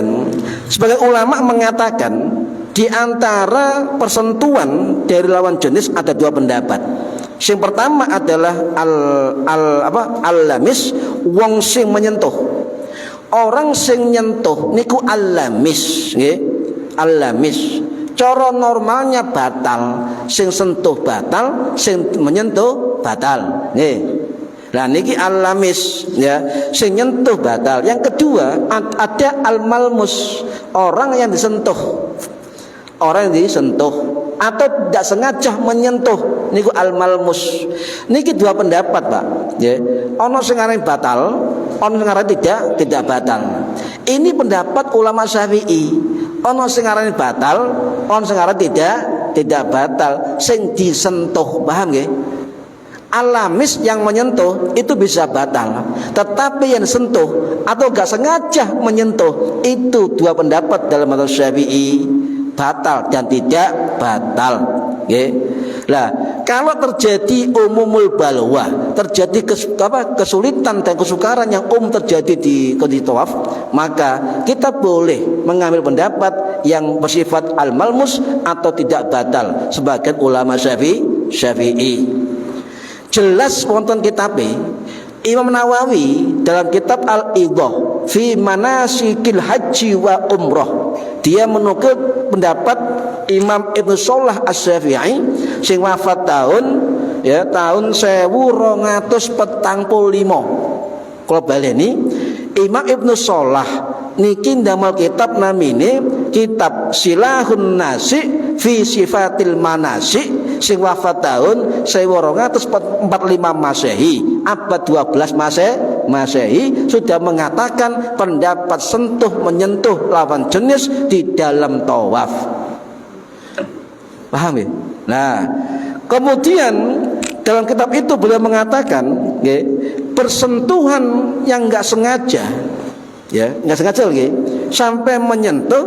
sebagai ulama mengatakan di antara persentuhan dari lawan jenis ada dua pendapat. Yang pertama adalah al-lamis, wong sing menyentuh. Orang sing nyentuh niku al-lamis, nggih. Al-lamis. Cara normalnya batal, sing sentuh batal, sing menyentuh batal. Nggih. Nah niki al-lamis, ya, sing nyentuh batal. Yang kedua ada al-malmus, orang yang disentuh. Orang yang disentuh atau tidak sengaja menyentuh niku al-malmus. Niki dua pendapat, Pak. Ya. Ono sing aran batal, ono sing aran tidak batal. Ini pendapat ulama Syafi'i. Ono sing aran batal, ono sing aran tidak batal. Sing disentuh, paham nggih? Alamis yang menyentuh itu bisa batal, tetapi yang disentuh atau gak sengaja menyentuh itu dua pendapat dalam mazhab Syafi'i, batal dan tidak batal. Okay. Nah, kalau terjadi umumul balwa, terjadi kesulitan dan kesukaran yang terjadi di tawaf, maka kita boleh mengambil pendapat yang bersifat al-malmus atau tidak batal sebagian ulama Syafi'i. Jelas wonten kitab Imam Nawawi dalam kitab Al-Idah fi manasikil haji wa umrah, dia menukil pendapat Imam Ibnu Shalah Asy-Syafi'i sing wafat tahun 1245. Kalau baleni Imam Ibnu Shalah niki ndamel kitab namine kitab Silahun Nasik fi Sifatil Manasik sing wafat tahun 1245 Masehi, abad 12 Masehi, sudah mengatakan pendapat sentuh menyentuh lawan jenis di dalam tawaf. Paham ya? Nah, kemudian dalam kitab itu beliau mengatakan, ya, persentuhan yang nggak sengaja, ya, nggak sengaja lagi, sampai menyentuh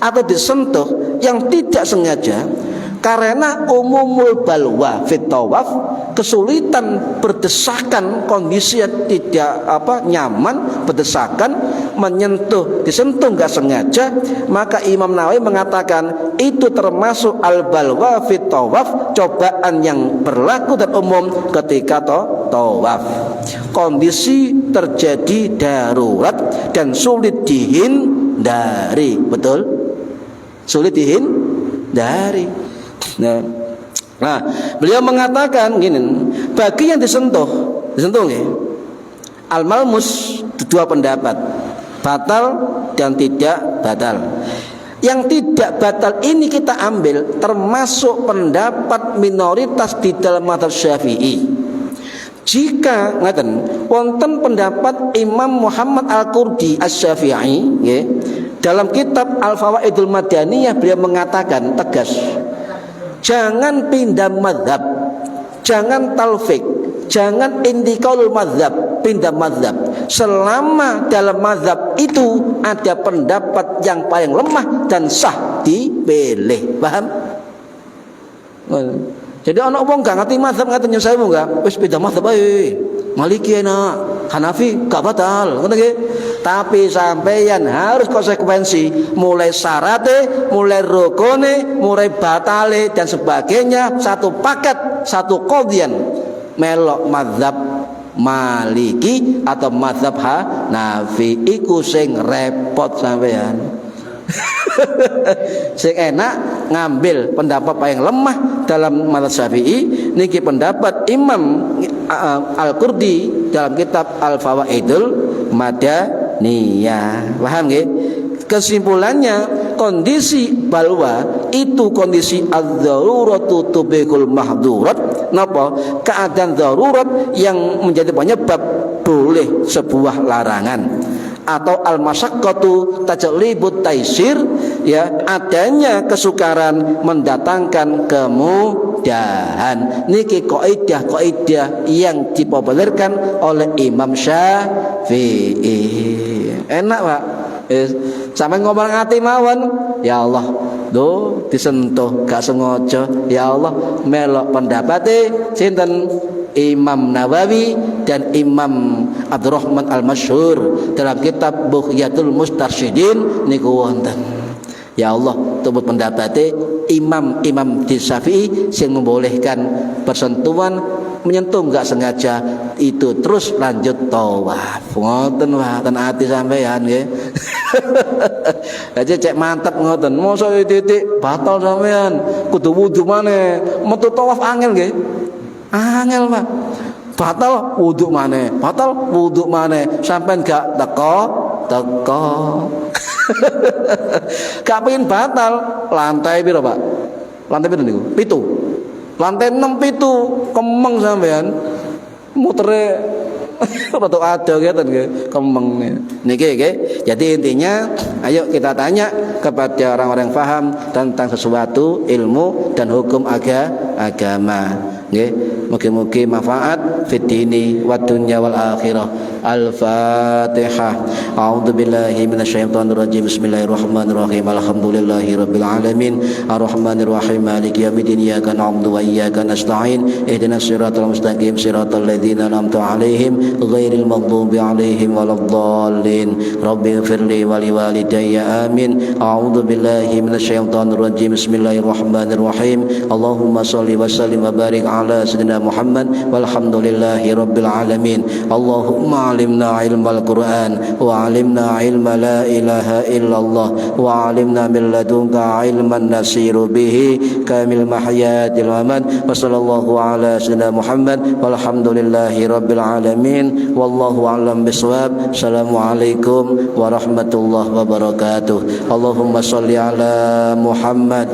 atau disentuh yang tidak sengaja, karena umumul balwa fit tawaf, kesulitan berdesakan, kondisi yang tidak nyaman, berdesakan, menyentuh, disentuh nggak sengaja, maka Imam Nawawi mengatakan itu termasuk al balwa fit tawaf, cobaan yang berlaku dan umum ketika tawaf. Kondisi terjadi darurat dan sulit dihindari, betul? Sulit dihindari. Nah, beliau mengatakan gini, bagi yang disentuh ya, al-malmus dua pendapat, batal dan tidak batal. Yang tidak batal ini kita ambil termasuk pendapat minoritas di dalam mazhab Syafi'i. Jika ngaten wonten pendapat Imam Muhammad Al-Qurdi Asy-Syafi'i, ya, dalam kitab Al-Fawaidul Madaniyah beliau mengatakan tegas, jangan pindah mazhab, jangan talfik, jangan intiqalul mazhab, pindah mazhab selama dalam mazhab itu ada pendapat yang paling lemah dan sah dipilih. Paham? Jadi anak wong gak ngerti mazhab ngaten nyusahimu enggak, wis pindah mazhab ae. Maliki enak, Hanafi gak batal, ngono nggih. Tapi sampeyan harus konsekuensi, mulai syarate, mulai rukune, mulai batale dan sebagainya, satu paket, satu qadhiyan. Melok mazhab Maliki atau mazhab Hanafi iku sing repot sampeyan. Sing enak ngambil pendapat paling lemah dalam mazhab Syafi'i niki pendapat Imam Al-Qurdi dalam kitab Al-Fawaidul Madaniyah. Paham nggih? Kesimpulannya, kondisi balwa itu kondisi ad-daruratu tubihul mahdurat. Napa? Keadaan darurat yang menjadi penyebab boleh sebuah larangan, atau al-masyaqqatu tajlibut taisir, ya, adanya kesukaran mendatangkan kemudahan. Niki kaidah yang dipopulerkan oleh Imam Syafi'i. Enak, Pak. Sampai ngomong ati mawon, ya Allah, do disentuh gak sengaja, ya Allah, melok pendapate sinten Imam Nawawi dan Imam Abdurrahman Al-Masyhur dalam kitab Bughyatul Mustarsyidin niku wonten. Ya Allah, tubut pendapate imam-imam di Syafi'i yang membolehkan persentuhan menyentuh enggak sengaja itu terus lanjut tawaf. Ngoten wae ati sampean nggih. Aja cek mantep ngoten. Mosok titik batal sampean kudu wudu maneh. Metu tawaf angel nggih. Angel, Pak. Batal wudu maneh, batal wudu maneh, sampean gak teko. Gak pengen batal, lantai piro, Pak? Lantai piro niku? 7. Lantai 6 7, kemeng sampean. Mutere rada ada ngeten nggih, kemeng niki nggih. Jadi intinya ayo kita tanya kepada orang-orang yang paham tentang sesuatu ilmu dan hukum agama. Mugi-mugi manfaat fid dini wad dunya wal akhirah. Al-Fatihah. A'udzu billahi minasyaitonir rajim. Bismillahirrahmanirrahim. Alhamdulillahirabbil alamin. Arrahmanir rahim. Maliki yaumiddin. Iyyaka na'budu wa iyyaka nasta'in. Ihdinas siratal mustaqim. Siratal ladzina an'amta 'alaihim ghairil maghdubi 'alaihim waladdallin. Rabbighfirli wa liwalidayya. Amin. A'udzu billahi minasyaitonir rajim. Bismillahirrahmanirrahim. Allahumma shalli wa sallim wa barik ala sayyidina Muhammad walhamdulillahi rabbil alamin. Allahumma alimna ilmal Qur'an wa alimna ilma la ilaha illallah wa alimna min ladunka ilman nasiru bihi kamil mahyatil aman. Wa sallallahu ala sayyidina Muhammad walhamdulillahi rabbil alamin. Wallahu a'lam bisawab. Assalamualaikum warahmatullahi wabarakatuh. Allahumma sholli ala Muhammad